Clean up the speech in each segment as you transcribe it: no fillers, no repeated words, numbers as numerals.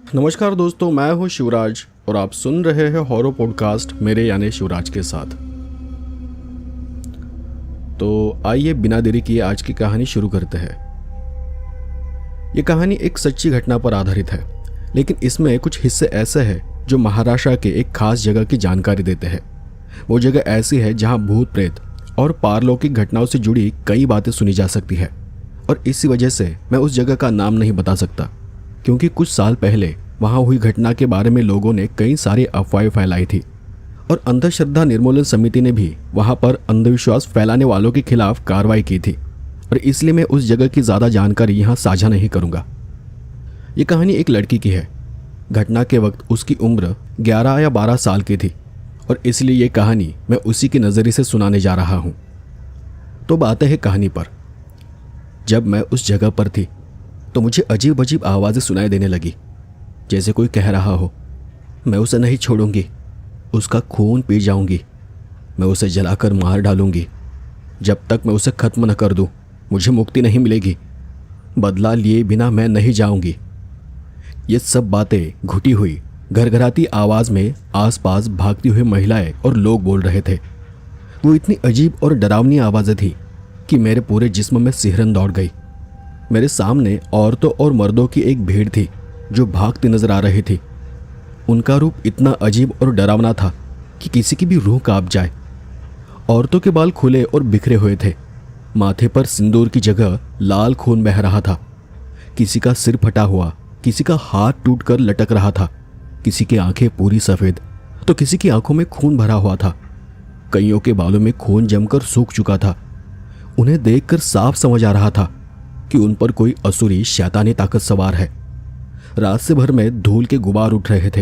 नमस्कार दोस्तों, मैं हूं शिवराज और आप सुन रहे हैं हॉरर पॉडकास्ट मेरे यानी शिवराज के साथ। तो आइए बिना देरी किए आज की कहानी शुरू करते हैं। ये कहानी एक सच्ची घटना पर आधारित है, लेकिन इसमें कुछ हिस्से ऐसे हैं जो महाराष्ट्र के एक खास जगह की जानकारी देते हैं। वो जगह ऐसी है जहां भूत प्रेत और पारलौकिक घटनाओं से जुड़ी कई बातें सुनी जा सकती है, और इसी वजह से मैं उस जगह का नाम नहीं बता सकता, क्योंकि कुछ साल पहले वहां हुई घटना के बारे में लोगों ने कई सारी अफवाहें फैलाई थी, और अंधश्रद्धा निर्मूलन समिति ने भी वहां पर अंधविश्वास फैलाने वालों के खिलाफ कार्रवाई की थी, और इसलिए मैं उस जगह की ज़्यादा जानकारी यहाँ साझा नहीं करूँगा। ये कहानी एक लड़की की है। घटना के वक्त उसकी उम्र 11 या 12 साल की थी, और इसलिए ये कहानी मैं उसी के नज़रिए से सुनाने जा रहा हूँ। तो बातें हैं कहानी पर। जब मैं उस जगह पर थी तो मुझे अजीब अजीब आवाज़ें सुनाई देने लगी, जैसे कोई कह रहा हो, मैं उसे नहीं छोड़ूंगी, उसका खून पी जाऊंगी, मैं उसे जलाकर मार डालूंगी, जब तक मैं उसे ख़त्म न कर दूं मुझे मुक्ति नहीं मिलेगी, बदला लिए बिना मैं नहीं जाऊंगी। ये सब बातें घुटी हुई घरघराती आवाज़ में आसपास भागती हुई महिलाएं और लोग बोल रहे थे। वो इतनी अजीब और डरावनी आवाज़ें थी कि मेरे पूरे जिस्म में सिहरन दौड़ गई। मेरे सामने औरतों और मर्दों की एक भीड़ थी जो भागती नजर आ रही थी। उनका रूप इतना अजीब और डरावना था कि किसी की भी रूह कांप जाए। औरतों के बाल खुले और बिखरे हुए थे, माथे पर सिंदूर की जगह लाल खून बह रहा था। किसी का सिर फटा हुआ, किसी का हाथ टूटकर लटक रहा था, किसी की आंखें पूरी सफ़ेद तो किसी की आंखों में खून भरा हुआ था। कईयों के बालों में खून जमकर सूख चुका था। उन्हें देखकर साफ समझ आ रहा था कि उन पर कोई असुरी शैतानी ताकत सवार है। रात से भर में धूल के गुबार उठ रहे थे।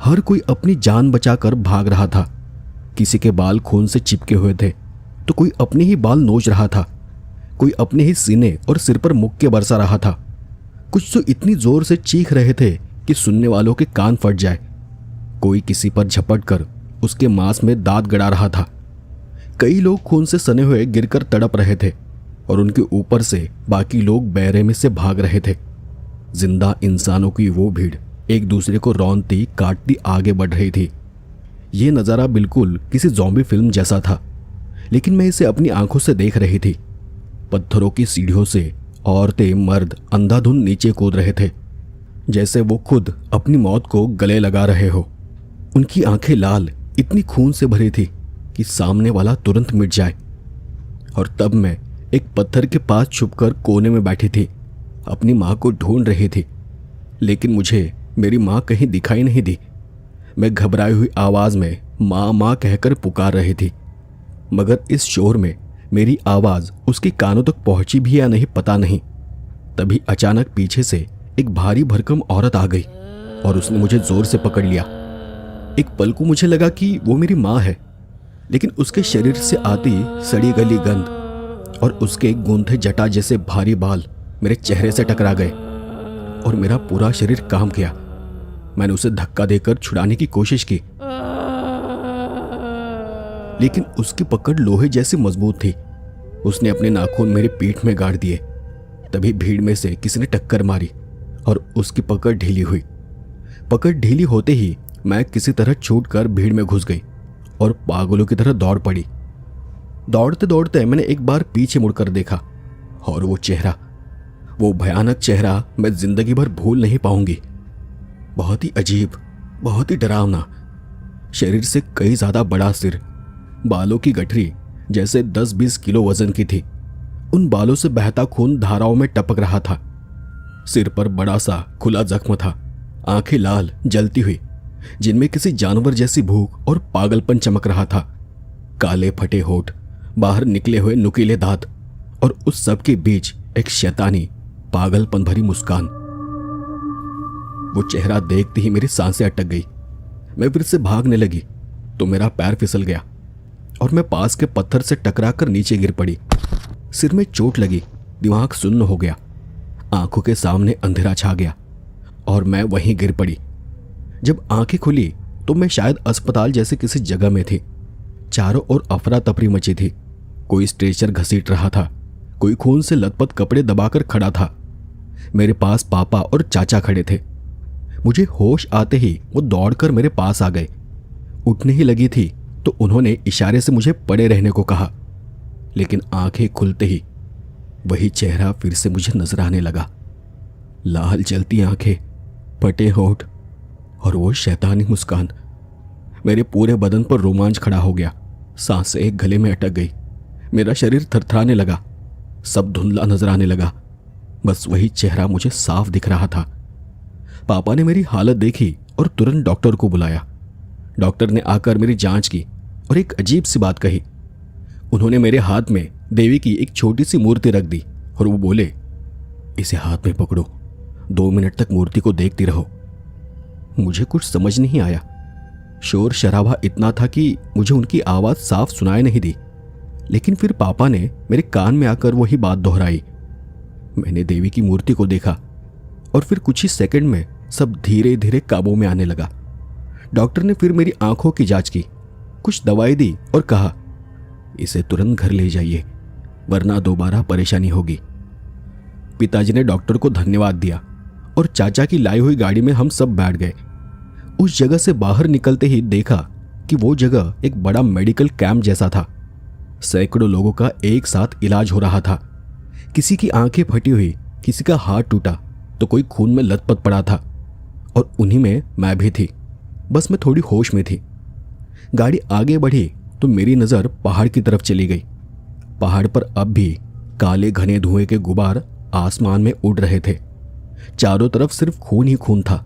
हर कोई अपनी जान बचाकर भाग रहा था। किसी के बाल खून से चिपके हुए थे तो कोई अपने ही बाल नोच रहा था, कोई अपने ही सीने और सिर पर मुक्के बरसा रहा था। कुछ तो इतनी जोर से चीख रहे थे कि सुनने वालों के कान फट जाए। कोई किसी पर झपट कर उसके मांस में दांत गड़ा रहा था। कई लोग खून से सने हुए गिरकर तड़प रहे थे, और उनके ऊपर से बाकी लोग बेरहमी से भाग रहे थे। जिंदा इंसानों की वो भीड़ एक दूसरे को रौंदती काटती आगे बढ़ रही थी। ये नज़ारा बिल्कुल किसी ज़ॉम्बी फिल्म जैसा था, लेकिन मैं इसे अपनी आंखों से देख रही थी। पत्थरों की सीढ़ियों से औरतें मर्द अंधाधुंध नीचे कूद रहे थे, जैसे वो खुद अपनी मौत को गले लगा रहे हो। उनकी आंखें लाल इतनी खून से भरी थी कि सामने वाला तुरंत मिट जाए। और तब मैं एक पत्थर के पास छुपकर कोने में बैठी थी, अपनी माँ को ढूंढ रही थी, लेकिन मुझे मेरी माँ कहीं दिखाई नहीं दी। मैं घबराई हुई आवाज़ में माँ माँ कहकर पुकार रही थी, मगर इस शोर में मेरी आवाज़ उसके कानों तक पहुंची भी या नहीं पता नहीं। तभी अचानक पीछे से एक भारी भरकम औरत आ गई और उसने मुझे जोर से पकड़ लिया। एक पल को मुझे लगा कि वो मेरी माँ है, लेकिन उसके शरीर से आती सड़ी गली गंध और उसके गूंथे जटा जैसे भारी बाल मेरे चेहरे से टकरा गए और मेरा पूरा शरीर कांप गया। मैंने उसे धक्का देकर छुड़ाने की कोशिश की, लेकिन उसकी पकड़ लोहे जैसी मजबूत थी। उसने अपने नाखून मेरी पीठ में गाड़ दिए। तभी भीड़ में से किसी ने टक्कर मारी और उसकी पकड़ ढीली हुई। पकड़ ढीली होते ही मैं किसी तरह छूटकर भीड़ में घुस गई और पागलों की तरह दौड़ पड़ी। दौड़ते दौड़ते मैंने एक बार पीछे मुड़कर देखा, और वो चेहरा, वो भयानक चेहरा मैं जिंदगी भर भूल नहीं पाऊंगी। बहुत ही अजीब, बहुत ही डरावना। शरीर से कई ज्यादा बड़ा सिर, बालों की गठरी जैसे 10-20 किलो वजन की थी। उन बालों से बहता खून धाराओं में टपक रहा था। सिर पर बड़ा सा खुला जख्म था, आंखें लाल जलती हुई, जिनमें किसी जानवर जैसी भूख और पागलपन चमक रहा था। काले फटे होठ, बाहर निकले हुए नुकीले दांत, और उस सब के बीच एक शैतानी पागलपन भरी मुस्कान। वो चेहरा देखते ही मेरी सांसें अटक गई। मैं फिर से भागने लगी तो मेरा पैर फिसल गया और मैं पास के पत्थर से टकराकर नीचे गिर पड़ी। सिर में चोट लगी, दिमाग सुन्न हो गया, आंखों के सामने अंधेरा छा गया और मैं वहीं गिर पड़ी। जब आंखें खुली तो मैं शायद अस्पताल जैसे किसी जगह में थी। चारों ओर अफरा तफरी मची थी। कोई स्ट्रेचर घसीट रहा था, कोई खून से लथपथ कपड़े दबाकर खड़ा था। मेरे पास पापा और चाचा खड़े थे। मुझे होश आते ही वो दौड़कर मेरे पास आ गए। उठने ही लगी थी तो उन्होंने इशारे से मुझे पड़े रहने को कहा, लेकिन आंखें खुलते ही वही चेहरा फिर से मुझे नजर आने लगा। लाल जलती आंखें, फटे होठ और वो शैतानी मुस्कान। मेरे पूरे बदन पर रोमांच खड़ा हो गया, सांसें एक गले में अटक गई, मेरा शरीर थरथराने लगा, सब धुंधला नजर आने लगा। बस वही चेहरा मुझे साफ दिख रहा था। पापा ने मेरी हालत देखी और तुरंत डॉक्टर को बुलाया। डॉक्टर ने आकर मेरी जांच की और एक अजीब सी बात कही। उन्होंने मेरे हाथ में देवी की एक छोटी सी मूर्ति रख दी और वो बोले, इसे हाथ में पकड़ो, 2 मिनट तक मूर्ति को देखती रहो। मुझे कुछ समझ नहीं आया। शोर शराबा इतना था कि मुझे उनकी आवाज साफ सुनाई नहीं दी, लेकिन फिर पापा ने मेरे कान में आकर वही बात दोहराई। मैंने देवी की मूर्ति को देखा और फिर कुछ ही सेकंड में सब धीरे धीरे काबू में आने लगा। डॉक्टर ने फिर मेरी आंखों की जांच की, कुछ दवाई दी और कहा, इसे तुरंत घर ले जाइए वरना दोबारा परेशानी होगी। पिताजी ने डॉक्टर को धन्यवाद दिया और चाचा की लाई हुई गाड़ी में हम सब बैठ गए। उस जगह से बाहर निकलते ही देखा कि वो जगह एक बड़ा मेडिकल कैंप जैसा था। सैकड़ों लोगों का एक साथ इलाज हो रहा था। किसी की आंखें फटी हुई, किसी का हाथ टूटा तो कोई खून में लथपथ पड़ा था और उन्हीं में मैं भी थी। बस मैं थोड़ी होश में थी। गाड़ी आगे बढ़ी तो मेरी नज़र पहाड़ की तरफ चली गई। पहाड़ पर अब भी काले घने धुएं के गुबार आसमान में उड़ रहे थे। चारों तरफ सिर्फ खून ही खून था।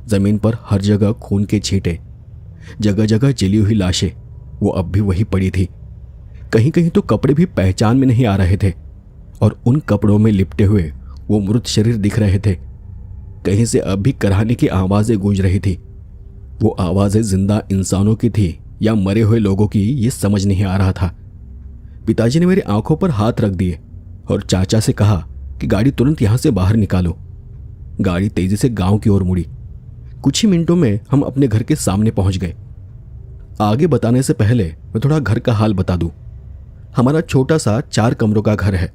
जमीन पर हर जगह खून के छींटे, जगह जगह जली हुई लाशें वो अब भी वही पड़ी थी। कहीं कहीं तो कपड़े भी पहचान में नहीं आ रहे थे और उन कपड़ों में लिपटे हुए वो मृत शरीर दिख रहे थे। कहीं से अब भी कराहने की आवाज़ें गूंज रही थी। वो आवाज़ें जिंदा इंसानों की थी या मरे हुए लोगों की, ये समझ नहीं आ रहा था। पिताजी ने मेरी आंखों पर हाथ रख दिए और चाचा से कहा कि गाड़ी तुरंत यहां से बाहर निकालो। गाड़ी तेजी से गांव की ओर मुड़ी। कुछ ही मिनटों में हम अपने घर के सामने पहुंच गए। आगे बताने से पहले मैं थोड़ा घर का हाल बता दूं। हमारा छोटा सा 4 कमरों का घर है।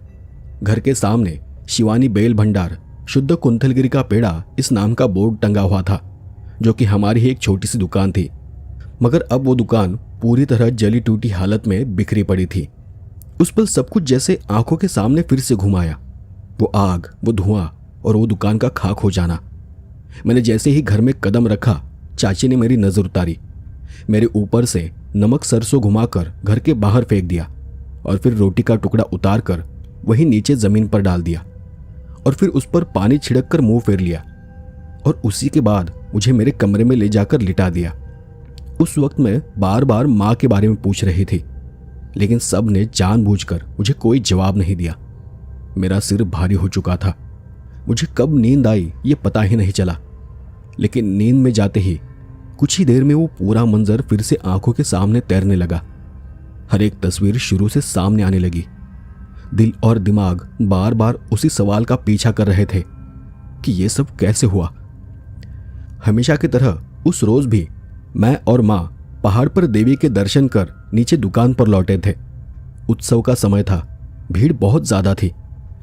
घर के सामने शिवानी बेल भंडार शुद्ध कुंथलगिरी का पेड़ा इस नाम का बोर्ड टंगा हुआ था, जो कि हमारी ही एक छोटी सी दुकान थी। मगर अब वो दुकान पूरी तरह जली टूटी हालत में बिखरी पड़ी थी। उस पर सब कुछ जैसे आंखों के सामने फिर से घुमाया। वो आग, वो धुआं और वो दुकान का खाक हो जाना। मैंने जैसे ही घर में कदम रखा, चाची ने मेरी नजर उतारी। मेरे ऊपर से नमक सरसों घुमाकर घर के बाहर फेंक दिया और फिर रोटी का टुकड़ा उतार कर वही नीचे जमीन पर डाल दिया और फिर उस पर पानी छिड़क कर मुंह फेर लिया और उसी के बाद मुझे मेरे कमरे में ले जाकर लिटा दिया। उस वक्त मैं बार बार माँ के बारे में पूछ रही थी, लेकिन सब ने जानबूझकर मुझे कोई जवाब नहीं दिया। मेरा सिर भारी हो चुका था। मुझे कब नींद आई ये पता ही नहीं चला, लेकिन नींद में जाते ही कुछ ही देर में वो पूरा मंजर फिर से आंखों के सामने तैरने लगा। हर एक तस्वीर शुरू से सामने आने लगी। दिल और दिमाग बार बार उसी सवाल का पीछा कर रहे थे कि ये सब कैसे हुआ। हमेशा की तरह उस रोज भी मैं और माँ पहाड़ पर देवी के दर्शन कर नीचे दुकान पर लौटे थे। उत्सव का समय था, भीड़ बहुत ज्यादा थी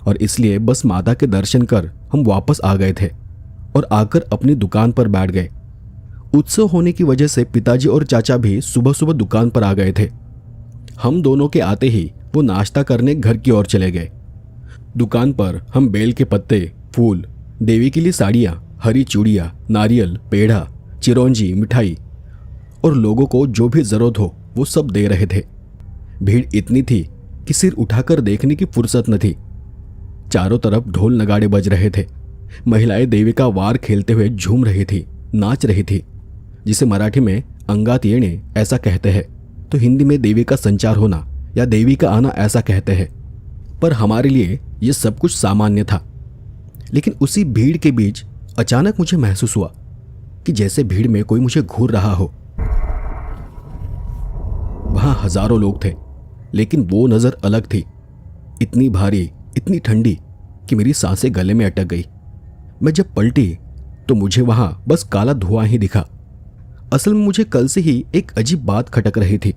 और इसलिए बस माता के दर्शन कर हम वापस आ गए थे और आकर अपनी दुकान पर बैठ गए। उत्सव होने की वजह से पिताजी और चाचा भी सुबह सुबह दुकान पर आ गए थे। हम दोनों के आते ही वो नाश्ता करने घर की ओर चले गए। दुकान पर हम बेल के पत्ते, फूल, देवी के लिए साड़ियाँ, हरी चूड़ियाँ, नारियल, पेड़ा, चिरौंजी, मिठाई और लोगों को जो भी जरूरत हो वो सब दे रहे थे। भीड़ इतनी थी कि सिर उठाकर देखने की फुर्सत न थी। चारों तरफ ढोल नगाड़े बज रहे थे। महिलाएं देवी का वार खेलते हुए झूम रही थी, नाच रही थी, जिसे मराठी में अंगात येणे ऐसा कहते हैं, तो हिंदी में देवी का संचार होना या देवी का आना ऐसा कहते हैं। पर हमारे लिए यह सब कुछ सामान्य था। लेकिन उसी भीड़ के बीच अचानक मुझे महसूस हुआ कि जैसे भीड़ में कोई मुझे घूर रहा हो। वहां हजारों लोग थे, लेकिन वो नजर अलग थी। इतनी भारी, इतनी ठंडी कि मेरी सांसें गले में अटक गई। मैं जब पलटी तो मुझे वहां बस काला धुआं ही दिखा। असल में मुझे कल से ही एक अजीब बात खटक रही थी।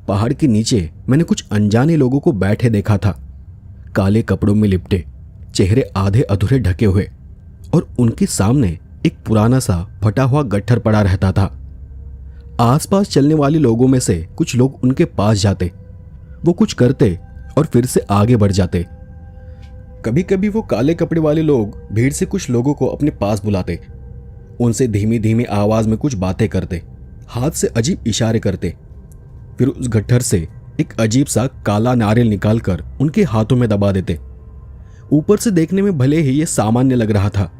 पहाड़ के नीचे मैंने कुछ अनजाने लोगों को बैठे देखा था, काले कपड़ों में लिपटे, चेहरे आधे अधूरे ढके हुए, और उनके सामने एक पुराना सा फटा हुआ गट्ठर पड़ा रहता था। आसपास चलने वाले लोगों में से कुछ लोग उनके पास जाते, वो कुछ करते और फिर से आगे बढ़ जाते। कभी कभी वो काले कपड़े वाले लोग भीड़ से कुछ लोगों को अपने पास बुलाते, उनसे धीमी धीमी आवाज में कुछ बातें करते, हाथ से अजीब इशारे करते। फिर उस गट्ठर से एक अजीब सा काला नारियल निकालकर उनके हाथों में दबा देते। ऊपर से देखने में भले ही ये सामान्य लग रहा था,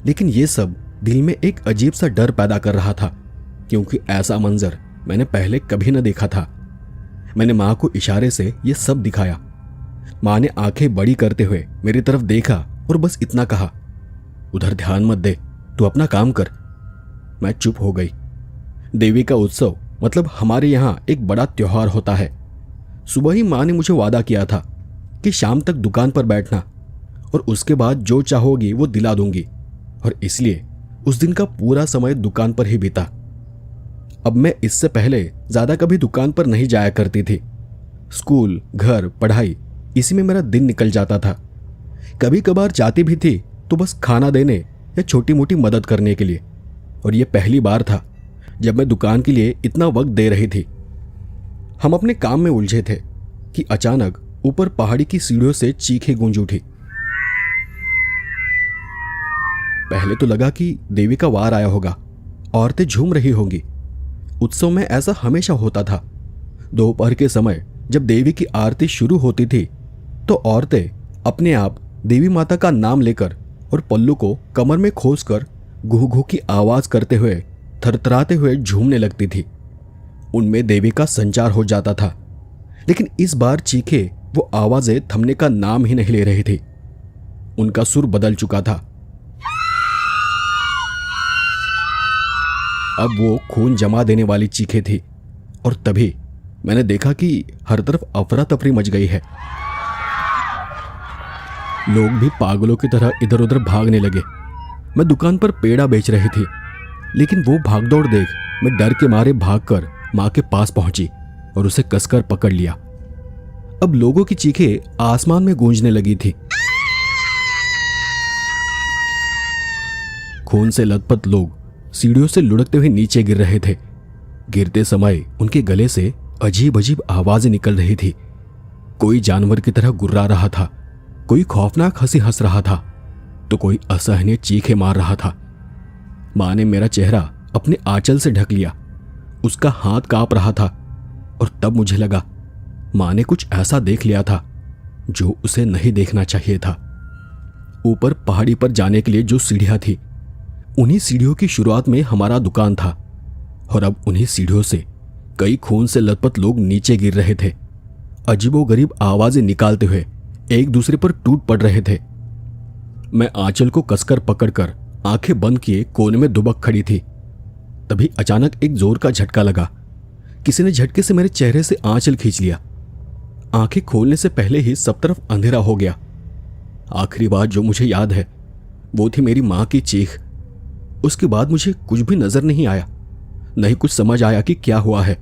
लेकिन ये सब दिल में एक अजीब सा डर पैदा कर रहा था, क्योंकि ऐसा मंजर मैंने पहले कभी न देखा था। मैंने माँ को इशारे से ये सब दिखाया। माँ ने आंखें बड़ी करते हुए मेरी तरफ देखा और बस इतना कहा, उधर ध्यान मत दे, तू अपना काम कर। मैं चुप हो गई। देवी का उत्सव मतलब हमारे यहाँ एक बड़ा त्योहार होता है। सुबह ही माँ ने मुझे वादा किया था कि शाम तक दुकान पर बैठना और उसके बाद जो चाहोगी वो दिला दूंगी, और इसलिए उस दिन का पूरा समय दुकान पर ही बीता। अब मैं इससे पहले ज्यादा कभी दुकान पर नहीं जाया करती थी। स्कूल, घर, पढ़ाई, इसी में मेरा दिन निकल जाता था। कभी कभार जाती भी थी तो बस खाना देने या छोटी मोटी मदद करने के लिए, और यह पहली बार था जब मैं दुकान के लिए इतना वक्त दे रही थी। हम अपने काम में उलझे थे कि अचानक ऊपर पहाड़ी की सीढ़ियों से चीखें गूंज उठी। पहले तो लगा कि देवी का वार आया होगा, औरतें झूम रही होंगी। उत्सव में ऐसा हमेशा होता था। दोपहर के समय जब देवी की आरती शुरू होती थी तो औरतें अपने आप देवी माता का नाम लेकर और पल्लू को कमर में खोसकर घू घू की आवाज करते हुए थरथराते हुए झूमने लगती थी। उनमें देवी का संचार हो जाता था, लेकिन इस बार चीखे वो आवाजें थमने का नाम ही नहीं ले रही थी। उनका सुर बदल चुका था। अब वो खून जमा देने वाली चीखें थी, और तभी मैंने देखा कि हर तरफ अफरा तफरी मच गई है। लोग भी पागलों की तरह इधर उधर भागने लगे। मैं दुकान पर पेड़ा बेच रही थी, लेकिन वो भागदौड़ देख मैं डर के मारे भागकर माँ के पास पहुंची और उसे कसकर पकड़ लिया। अब लोगों की चीखें आसमान में गूंजने लगी थी। खून से लथपथ लोग सीढ़ियों से लुढ़कते हुए नीचे गिर रहे थे। गिरते समय उनके गले से अजीब अजीब आवाजें निकल रही थी। कोई जानवर की तरह गुर्रा रहा था, कोई खौफनाक हंसी हंस रहा था, तो कोई असहनीय चीखें मार रहा था। मां ने मेरा चेहरा अपने आंचल से ढक लिया। उसका हाथ कांप रहा था, और तब मुझे लगा मां ने कुछ ऐसा देख लिया था जो उसे नहीं देखना चाहिए था। ऊपर पहाड़ी पर जाने के लिए जो सीढ़ियां थी, उन्हीं सीढ़ियों की शुरुआत में हमारा दुकान था, और अब उन्हीं सीढ़ियों से कई खून से लथपथ लोग नीचे गिर रहे थे। अजीबोगरीब आवाजें निकालते हुए एक दूसरे पर टूट पड़ रहे थे। मैं आंचल को कसकर पकड़कर आंखें बंद किए कोने में दुबक खड़ी थी। तभी अचानक एक जोर का झटका लगा। किसी ने झटके से मेरे चेहरे से आंचल खींच लिया। आंखें खोलने से पहले ही सब तरफ अंधेरा हो गया। आखिरी बात जो मुझे याद है वो थी मेरी मां की चीख। उसके बाद मुझे कुछ भी नजर नहीं आया, नहीं कुछ समझ आया कि क्या हुआ है।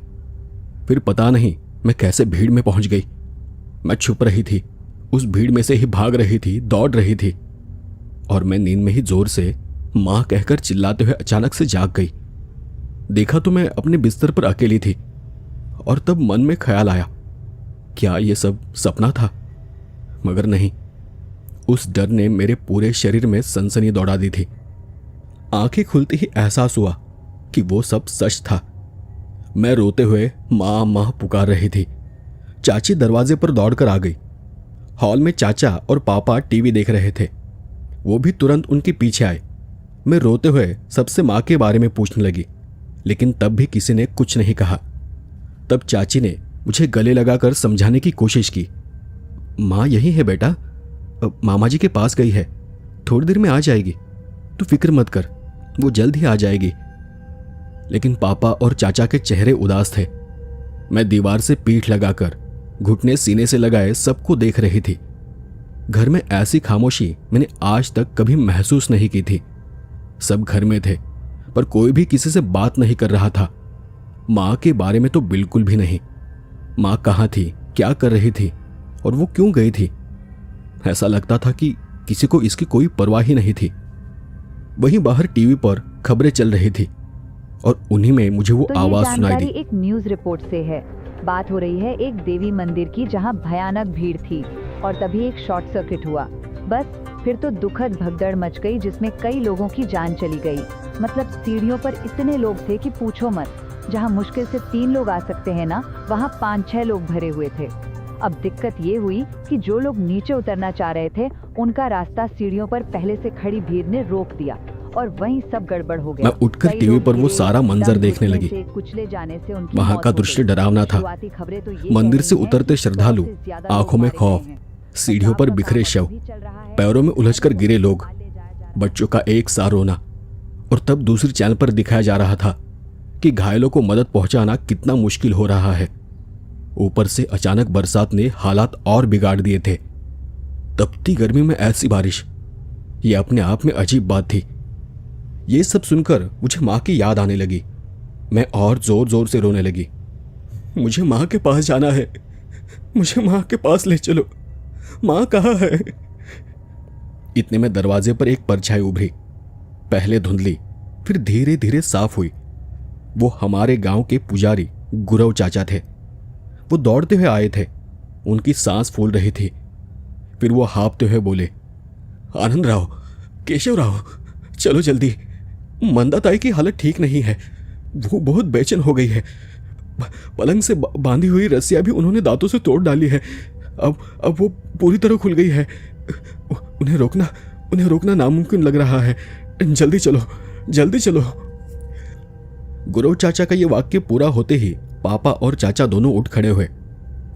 फिर पता नहीं मैं कैसे भीड़ में पहुंच गई। मैं छुप रही थी, उस भीड़ में से ही भाग रही थी, दौड़ रही थी, और मैं नींद में ही जोर से मां कहकर चिल्लाते हुए अचानक से जाग गई। देखा तो मैं अपने बिस्तर पर अकेली थी, और तब मन में ख्याल आया, क्या ये सब सपना था? मगर नहीं, उस डर ने मेरे पूरे शरीर में सनसनी दौड़ा दी थी। आंखें खुलते ही एहसास हुआ कि वो सब सच था। मैं रोते हुए माँ माँ पुकार रही थी। चाची दरवाजे पर दौड़कर आ गई। हॉल में चाचा और पापा टीवी देख रहे थे, वो भी तुरंत उनके पीछे आए। मैं रोते हुए सबसे माँ के बारे में पूछने लगी, लेकिन तब भी किसी ने कुछ नहीं कहा। तब चाची ने मुझे गले लगाकर समझाने की कोशिश की। माँ यही है बेटा, मामा जी के पास गई है, थोड़ी देर में आ जाएगी, तू फिक्र मत कर, वो जल्द ही आ जाएगी। लेकिन पापा और चाचा के चेहरे उदास थे। मैं दीवार से पीठ लगाकर घुटने सीने से लगाए सबको देख रही थी। घर में ऐसी खामोशी मैंने आज तक कभी महसूस नहीं की थी। सब घर में थे, पर कोई भी किसी से बात नहीं कर रहा था। माँ के बारे में तो बिल्कुल भी नहीं। माँ कहाँ थी, क्या कर रही थी, और वो क्यों गई थी? ऐसा लगता था कि किसी को इसकी कोई परवाह ही नहीं थी। वहीं बाहर टीवी पर खबरें चल रही थी और उन्हीं में मुझे वो आवाज सुनाई दी। एक न्यूज रिपोर्ट से है। बात हो रही है एक देवी मंदिर की जहां भयानक भीड़ थी और तभी एक शॉर्ट सर्किट हुआ। बस फिर तो दुखद भगदड़ मच गई जिसमें कई लोगों की जान चली गई। मतलब सीढ़ियों पर इतने लोग थे कि पूछो मत। जहां मुश्किल से 3 लोग आ सकते हैं ना, वहां 5-6 लोग भरे हुए थे। अब दिक्कत ये हुई कि जो लोग नीचे उतरना चाह रहे थे उनका रास्ता सीढ़ियों पर पहले से खड़ी भीड़ ने रोक दिया और वहीं सब गड़बड़ हो गया। मैं उठकर टीवी पर वो सारा मंजर देखने लगी। कुचले जाने से उनकी वहां का दृश्य डरावना था। मंदिर से उतरते श्रद्धालु, आंखों में खौफ, सीढ़ियों पर बिखरे शव, पैरों में उलझकर गिरे लोग, बच्चों का एक सा रोना। और तब दूसरी चैनल पर दिखाया जा रहा था कि घायलों को मदद पहुंचाना कितना मुश्किल हो रहा है। ऊपर से अचानक बरसात ने हालात और बिगाड़ दिए थे। तपती गर्मी में ऐसी बारिश, ये अपने आप में अजीब बात थी। ये सब सुनकर मुझे माँ की याद आने लगी। मैं और जोर जोर से रोने लगी। मुझे माँ के पास जाना है, मुझे माँ के पास ले चलो, माँ कहाँ है? इतने में दरवाजे पर एक परछाई उभरी। पहले धुंधली, फिर धीरे धीरे साफ हुई। वो हमारे गांव के पुजारी गुरव चाचा थे। वो दौड़ते हुए आए थे। उनकी सांस फूल रही थी। फिर वो हाँफते हुए बोले, आनंद राव, केशव राव, चलो जल्दी, मंदाताई की हालत ठीक नहीं है। वो बहुत बेचैन हो गई है। पलंग से बांधी हुई रस्सियां भी उन्होंने दांतों से तोड़ डाली है। अब वो पूरी तरह खुल गई है। उन्हें रोकना नामुमकिन लग रहा है। जल्दी चलो, जल्दी चलो। गुरु चाचा का ये वाक्य पूरा होते ही पापा और चाचा दोनों उठ खड़े हुए।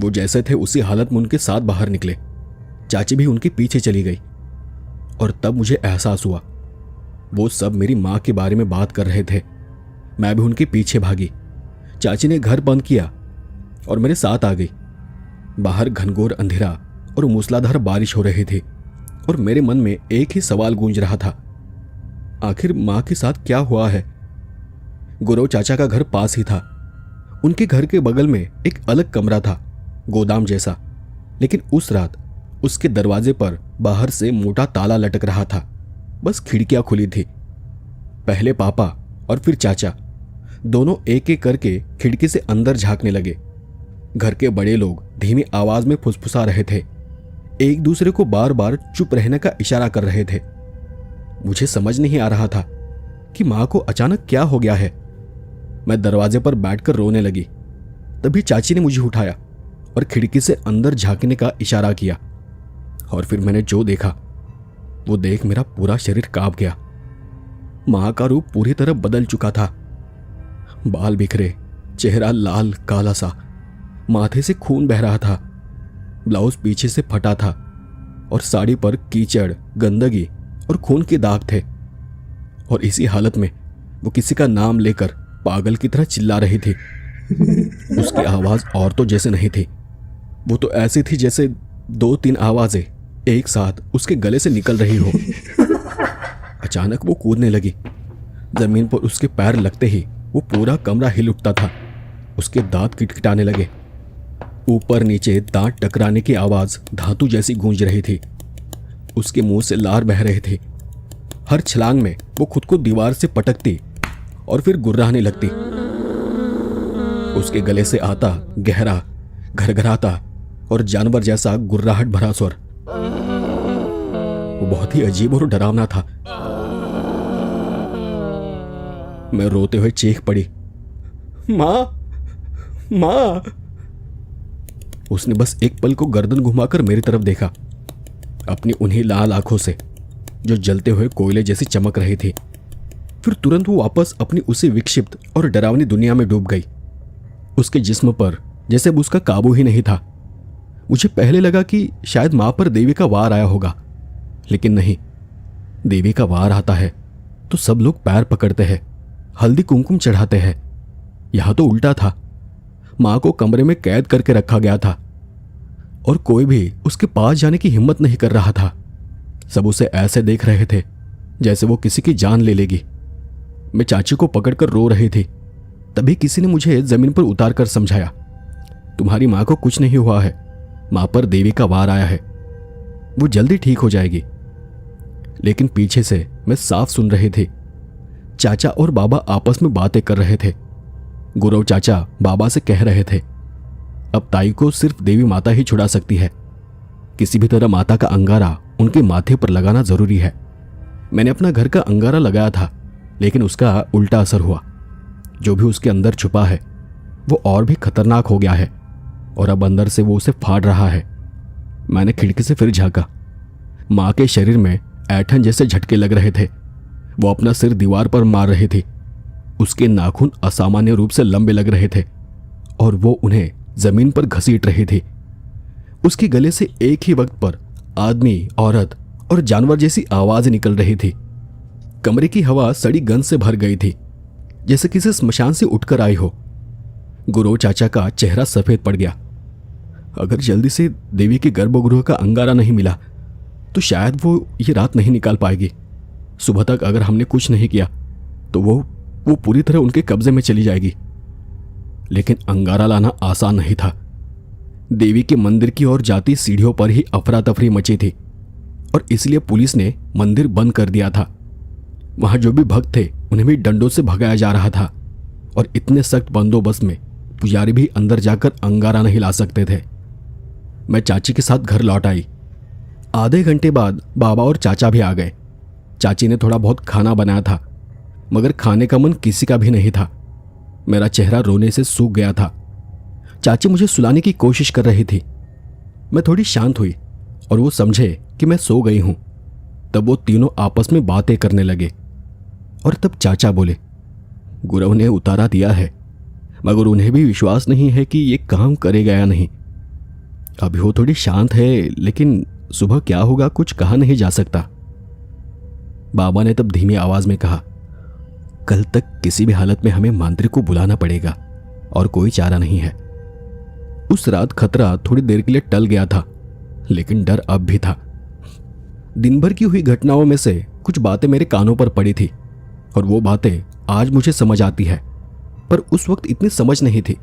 वो जैसे थे उसी हालत में उनके साथ बाहर निकले। चाची भी उनके पीछे चली गई। और तब मुझे एहसास हुआ, वो सब मेरी माँ के बारे में बात कर रहे थे। मैं भी उनके पीछे भागी। चाची ने घर बंद किया और मेरे साथ आ गई। बाहर घनघोर अंधेरा और मूसलाधार बारिश हो रही थी और मेरे मन में एक ही सवाल गूंज रहा था, आखिर माँ के साथ क्या हुआ है? गुरु चाचा का घर पास ही था। उनके घर के बगल में एक अलग कमरा था, गोदाम जैसा। लेकिन उस रात उसके दरवाजे पर बाहर से मोटा ताला लटक रहा था। बस खिड़कियां खुली थी। पहले पापा और फिर चाचा दोनों एक एक करके खिड़की से अंदर झांकने लगे। घर के बड़े लोग धीमी आवाज में फुसफुसा रहे थे, एक दूसरे को बार बार चुप रहने का इशारा कर रहे थे। मुझे समझ नहीं आ रहा था कि मां को अचानक क्या हो गया है। मैं दरवाजे पर बैठकर रोने लगी। तभी चाची ने मुझे उठाया और खिड़की से अंदर झांकने का इशारा किया। और फिर मैंने जो देखा, वो देख मेरा पूरा शरीर कांप गया। मां का रूप पूरी तरह बदल चुका था। बाल बिखरे, चेहरा लाल काला सा, माथे से खून बह रहा था, ब्लाउज पीछे से फटा था और साड़ी पर कीचड़, गंदगी और खून के दाग थे। और इसी हालत में वो किसी का नाम लेकर पागल की तरह चिल्ला रही थी। उसकी आवाज और तो जैसे नहीं थी, वो तो ऐसी थी जैसे 2-3 आवाजें एक साथ उसके गले से निकल रही हो। अचानक वो कूदने लगी। जमीन पर उसके पैर लगते ही वो पूरा कमरा हिल उठता था। उसके दांत किटकिटाने लगे। ऊपर नीचे दांत टकराने की आवाज धातु जैसी गूंज रही थी। उसके मुंह से लार बह रही थी। हर छलांग में वो खुद को दीवार से पटकती और फिर गुर्राने लगती। उसके गले से आता गहरा, घरघराता और जानवर जैसा गुर्राहट भरा स्वर। वो बहुत ही अजीब और डरावना था। मैं रोते हुए चीख पड़ी, मां, मां। उसने बस एक पल को गर्दन घुमाकर मेरी तरफ देखा, अपनी उन्हीं लाल आंखों से जो जलते हुए कोयले जैसी चमक रही थी। फिर तुरंत वो वापस अपनी उसी विक्षिप्त और डरावनी दुनिया में डूब गई। उसके जिस्म पर जैसे अब उसका काबू ही नहीं था। मुझे पहले लगा कि शायद मां पर देवी का वार आया होगा, लेकिन नहीं। देवी का वार आता है तो सब लोग पैर पकड़ते हैं, हल्दी कुमकुम चढ़ाते हैं। यहां तो उल्टा था। मां को कमरे में कैद करके रखा गया था और कोई भी उसके पास जाने की हिम्मत नहीं कर रहा था। सब उसे ऐसे देख रहे थे जैसे वो किसी की जान ले लेगी। मैं चाची को पकड़कर रो रही थी। तभी किसी ने मुझे जमीन पर उतारकर समझाया, तुम्हारी मां को कुछ नहीं हुआ है, मां पर देवी का वार आया है, वो जल्दी ठीक हो जाएगी। लेकिन पीछे से मैं साफ सुन रही थी। चाचा और बाबा आपस में बातें कर रहे थे। गुरव चाचा बाबा से कह रहे थे, अब ताई को सिर्फ देवी माता ही छुड़ा सकती है। किसी भी तरह माता का अंगारा उनके माथे पर लगाना जरूरी है। मैंने अपना घर का अंगारा लगाया था, लेकिन उसका उल्टा असर हुआ। जो भी उसके अंदर छुपा है वो और भी खतरनाक हो गया है और अब अंदर से वो उसे फाड़ रहा है। मैंने खिड़की से फिर झांका। माँ के शरीर में ऐंठन जैसे झटके लग रहे थे। वो अपना सिर दीवार पर मार रही थी। उसके नाखून असामान्य रूप से लंबे लग रहे थे और वो उन्हें जमीन पर घसीट रही थी। उसके गले से एक ही वक्त पर आदमी, औरत और जानवर जैसी आवाज निकल रही थी। कमरे की हवा सड़ी गंध से भर गई थी, जैसे किसी स्मशान से उठकर आई हो। गुरु चाचा का चेहरा सफेद पड़ गया। अगर जल्दी से देवी के गर्भगृह का अंगारा नहीं मिला तो शायद वो ये रात नहीं निकाल पाएगी। सुबह तक अगर हमने कुछ नहीं किया तो वो पूरी तरह उनके कब्जे में चली जाएगी। लेकिन अंगारा लाना आसान नहीं था। देवी के मंदिर की ओर जाती सीढ़ियों पर ही अफरा तफरी मची थी और इसलिए पुलिस ने मंदिर बंद कर दिया था। वहां जो भी भक्त थे उन्हें भी डंडों से भगाया जा रहा था और इतने सख्त बंदोबस्त में पुजारी भी अंदर जाकर अंगारा नहीं ला सकते थे। मैं चाची के साथ घर लौट आई। आधे घंटे बाद बाबा और चाचा भी आ गए। चाची ने थोड़ा बहुत खाना बनाया था, मगर खाने का मन किसी का भी नहीं था। मेरा चेहरा रोने से सूख गया था। चाची मुझे सुलाने की कोशिश कर रही थी। मैं थोड़ी शांत हुई और वो समझे कि मैं सो गई हूं। तब वो तीनों आपस में बातें करने लगे और तब चाचा बोले, गुरु ने उतारा दिया है, मगर उन्हें भी विश्वास नहीं है कि ये काम करेगा या नहीं। अभी वो थोड़ी शांत है, लेकिन सुबह क्या होगा कुछ कहा नहीं जा सकता। बाबा ने तब धीमी आवाज में कहा, कल तक किसी भी हालत में हमें मांत्रिक को बुलाना पड़ेगा और कोई चारा नहीं है। उस रात खतरा थोड़ी देर के लिए टल गया था, लेकिन डर अब भी था। दिन भर की हुई घटनाओं में से कुछ बातें मेरे कानों पर पड़ी थी और वो बातें आज मुझे समझ आती है, पर उस वक्त इतनी समझ नहीं थी।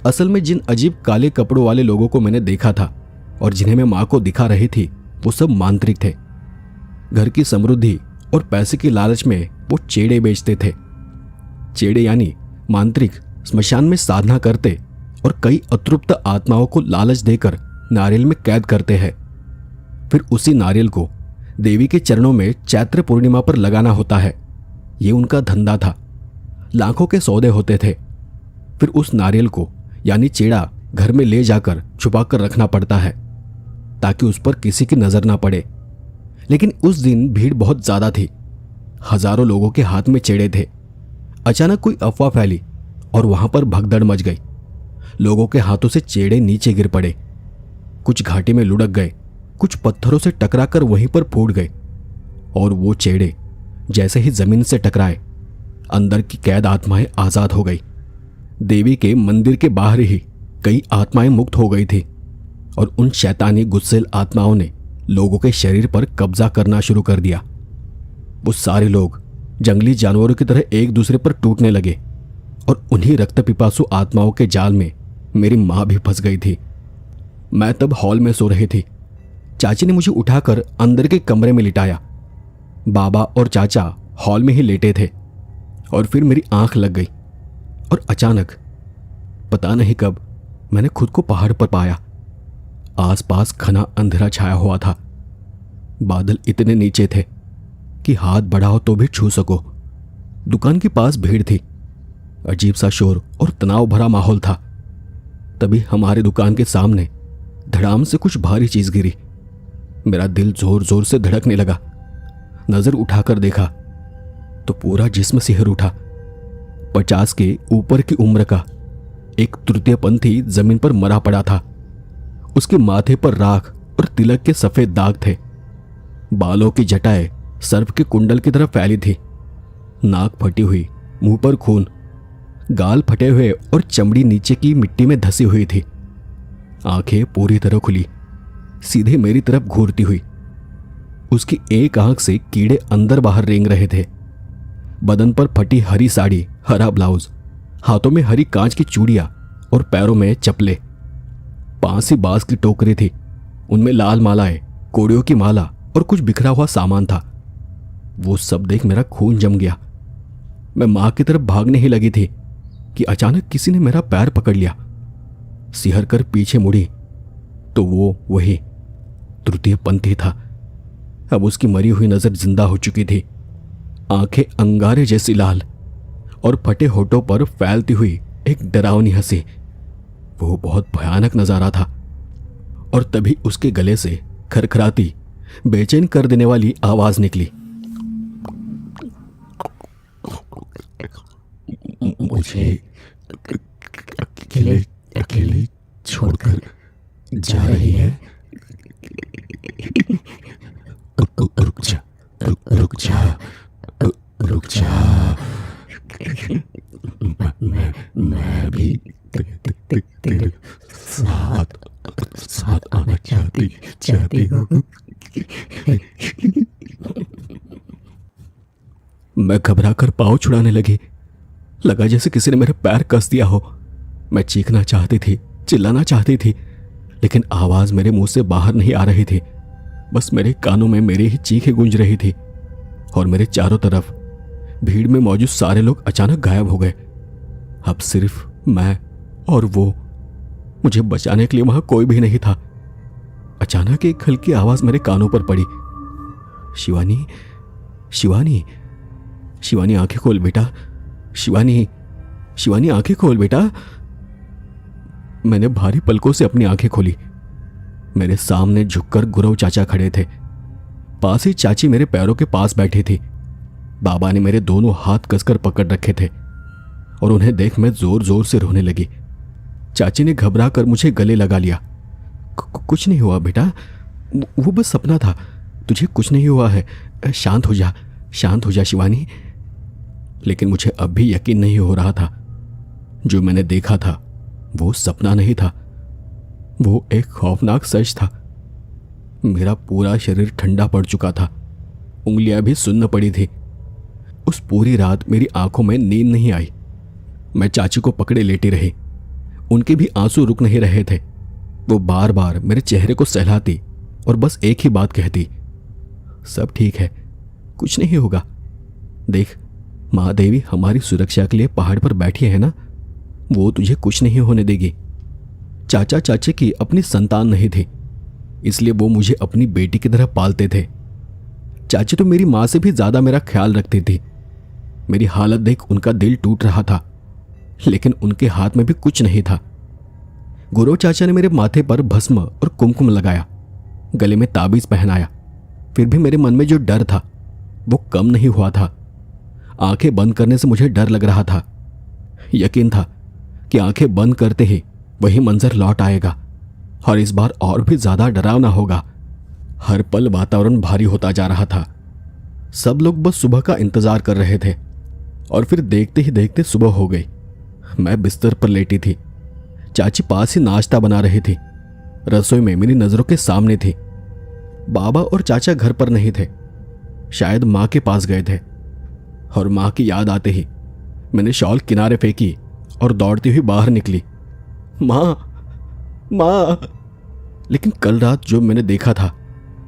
असल में जिन अजीब काले कपड़ों वाले लोगों को मैंने देखा था और जिन्हें मैं मां को दिखा रही थी, वो सब मांत्रिक थे। घर की समृद्धि और पैसे की लालच में वो चेड़े बेचते थे। चेड़े यानी मांत्रिक स्मशान में साधना करते और कई अतृप्त आत्माओं को लालच देकर नारियल में कैद करते हैं। फिर उसी नारियल को देवी के चरणों में चैत्र पूर्णिमा पर लगाना होता है। ये उनका धंधा था। लाखों के सौदे होते थे। फिर उस नारियल को यानी चेड़ा घर में ले जाकर छुपा कर रखना पड़ता है ताकि उस पर किसी की नजर ना पड़े। लेकिन उस दिन भीड़ बहुत ज्यादा थी। हजारों लोगों के हाथ में चेड़े थे। अचानक कोई अफवाह फैली और वहां पर भगदड़ मच गई। लोगों के हाथों से चेड़े नीचे गिर पड़े। कुछ घाटी में लुढ़क गए, कुछ पत्थरों से टकराकर वहीं पर फूट गए और वो चेड़े जैसे ही जमीन से टकराए, अंदर की कैद आत्माएं आजाद हो गई। देवी के मंदिर के बाहर ही कई आत्माएं मुक्त हो गई थी और उन शैतानी गुस्सेल आत्माओं ने लोगों के शरीर पर कब्जा करना शुरू कर दिया। वो सारे लोग जंगली जानवरों की तरह एक दूसरे पर टूटने लगे और उन्हीं रक्त पिपासु आत्माओं के जाल में मेरी मां भी फंस गई थी। मैं तब हॉल में सो रही थी। चाची ने मुझे उठाकर अंदर के कमरे में लिटाया। बाबा और चाचा हॉल में ही लेटे थे और फिर मेरी आंख लग गई और अचानक पता नहीं कब मैंने खुद को पहाड़ पर पाया। आसपास घना अंधेरा छाया हुआ था। बादल इतने नीचे थे कि हाथ बढ़ाओ तो भी छू सको। दुकान के पास भीड़ थी। अजीब सा शोर और तनाव भरा माहौल था। तभी हमारे दुकान के सामने धड़ाम से कुछ भारी चीज गिरी। मेरा दिल जोर जोर से धड़कने लगा। नजर उठाकर देखा तो पूरा जिस्म सिहर उठा। 50 के ऊपर की उम्र का एक तृतीयपंथी जमीन पर मरा पड़ा था। उसके माथे पर राख और तिलक के सफेद दाग थे। बालों की जटाएं सर्प के कुंडल की तरफ फैली थी। नाक फटी हुई, मुंह पर खून, गाल फटे हुए और चमड़ी नीचे की मिट्टी में धसी हुई थी। आंखें पूरी तरह खुली, सीधे मेरी तरफ घूरती हुई। उसकी एक आंख से कीड़े अंदर बाहर रेंग रहे थे। बदन पर फटी हरी साड़ी, हरा ब्लाउज, हाथों में हरी कांच की चूड़ियां और पैरों में चप्पलें। 5 बांस की टोकरी थी, उनमें लाल मालाएं, कोड़ियों की माला और कुछ बिखरा हुआ सामान था। वो सब देख मेरा खून जम गया। मैं मां की तरफ भागने ही लगी थी कि अचानक किसी ने मेरा पैर पकड़ लिया। सिहर कर पीछे मुड़ी तो वो वही तृतीय पंथी था। अब उसकी मरी हुई नजर जिंदा हो चुकी थी, आंखें अंगारे जैसी लाल और फटे होठों पर फैलती हुई एक डरावनी हंसी। वो बहुत भयानक नजारा था। और तभी उसके गले से खरखराती बेचैन कर देने वाली आवाज निकली। मुझे अकेले अकेले छोड़कर जा रही है। रुक जा, रुक जा, रुक जा। मैं भी तेरे साथ साथ आना चाहती हूँ। मैं घबरा कर पाँव छुड़ाने लगी। लगा जैसे किसी ने मेरे पैर कस दिया हो। मैं चीखना चाहती थी, चिल्लाना चाहती थी, लेकिन आवाज मेरे मुंह से बाहर नहीं आ रही थी। बस मेरे कानों में मेरी ही चीखें गूंज रही थी। और मेरे चारों तरफ भीड़ में मौजूद सारे लोग अचानक गायब हो गए। अब सिर्फ मैं और वो। मुझे बचाने के लिए वहां कोई भी नहीं था। अचानक एक हल्की आवाज मेरे कानों पर पड़ी। शिवानी, शिवानी, शिवानी आंखें खोल बेटा। शिवानी, शिवानी आंखें खोल बेटा। मैंने भारी पलकों से अपनी आंखें खोली। मेरे सामने झुककर गुरव चाचा खड़े थे। पास ही चाची मेरे पैरों के पास बैठी थी। बाबा ने मेरे दोनों हाथ कसकर पकड़ रखे थे और उन्हें देख मैं जोर जोर से रोने लगी। चाची ने घबरा कर मुझे गले लगा लिया। कुछ नहीं हुआ बेटा, वो बस सपना था। तुझे कुछ नहीं हुआ है। शांत हो जा, शांत हो जा शिवानी। लेकिन मुझे अब भी यकीन नहीं हो रहा था। जो मैंने देखा था वो सपना नहीं था, वो एक खौफनाक सच था। मेरा पूरा शरीर ठंडा पड़ चुका था, उंगलियां भी सुन्न पड़ी थी। उस पूरी रात मेरी आंखों में नींद नहीं आई। मैं चाची को पकड़े लेटी रही। उनके भी आंसू रुक नहीं रहे थे। वो बार बार मेरे चेहरे को सहलाती और बस एक ही बात कहती, सब ठीक है, कुछ नहीं होगा। देख, माँ देवी हमारी सुरक्षा के लिए पहाड़ पर बैठी है ना, वो तुझे कुछ नहीं होने देगी। चाचा चाचे की अपनी संतान नहीं थी, इसलिए वो मुझे अपनी बेटी की तरह पालते थे। चाची तो मेरी माँ से भी ज्यादा मेरा ख्याल रखती थी। मेरी हालत देख उनका दिल टूट रहा था, लेकिन उनके हाथ में भी कुछ नहीं था। गुरु चाचा ने मेरे माथे पर भस्म और कुमकुम लगाया, गले में ताबीज पहनाया। फिर भी मेरे मन में जो डर था वो कम नहीं हुआ था। आंखें बंद करने से मुझे डर लग रहा था। यकीन था कि आंखें बंद करते ही वही मंजर लौट आएगा और इस बार और भी ज्यादा डरावना होगा। हर पल वातावरण भारी होता जा रहा था। सब लोग बस सुबह का इंतजार कर रहे थे और फिर देखते ही देखते सुबह हो गई। मैं बिस्तर पर लेटी थी। चाची पास ही नाश्ता बना रही थी। रसोई में मेरी नजरों के सामने थी। बाबा और चाचा घर पर नहीं थे, शायद माँ के पास गए थे। और माँ की याद आते ही मैंने शॉल किनारे फेंकी और दौड़ती हुई बाहर निकली। माँ, माँ। लेकिन कल रात जो मैंने देखा था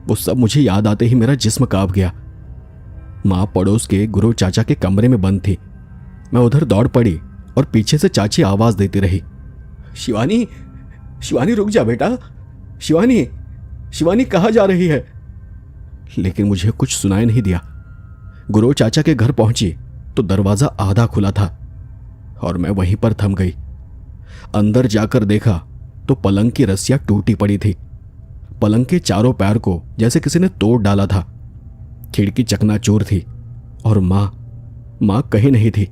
वो सब मुझे याद आते ही मेरा जिस्म कांप गया। माँ पड़ोस के गुरु चाचा के कमरे में बंद थी। मैं उधर दौड़ पड़ी और पीछे से चाची आवाज देती रही, शिवानी, शिवानी रुक जा बेटा। शिवानी, शिवानी कहाँ जा रही है? लेकिन मुझे कुछ सुनाई नहीं दिया। गुरु चाचा के घर पहुंची तो दरवाजा आधा खुला था और मैं वहीं पर थम गई। अंदर जाकर देखा तो पलंग की रस्सियां टूटी पड़ी थी। पलंग के चारों पैर को जैसे किसी ने तोड़ डाला था। खिड़की चकनाचूर थी और माँ कहीं नहीं थी।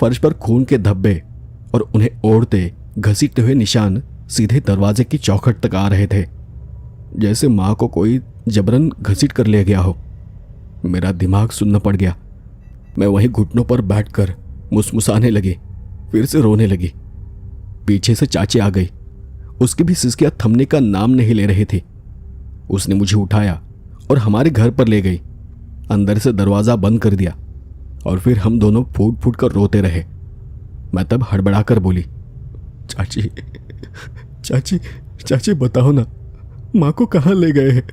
फर्श पर खून के धब्बे और उन्हें ओढ़ते घसीटते हुए निशान सीधे दरवाजे की चौखट तक आ रहे थे, जैसे माँ को कोई जबरन घसीट कर ले गया हो। मेरा दिमाग सुन्न पड़ गया। मैं वहीं घुटनों पर बैठकर मुसमुसाने लगी, फिर से रोने लगी। पीछे से चाची आ गई। उसकी भी सिसकियां थमने का नाम नहीं ले रही थी। उसने मुझे उठाया और हमारे घर पर ले गई। अंदर से दरवाजा बंद कर दिया और फिर हम दोनों फूट फूट कर रोते रहे। मैं तब हड़बड़ाकर बोली, चाची, चाची, चाची बताओ ना, माँ को कहाँ ले गए हैं?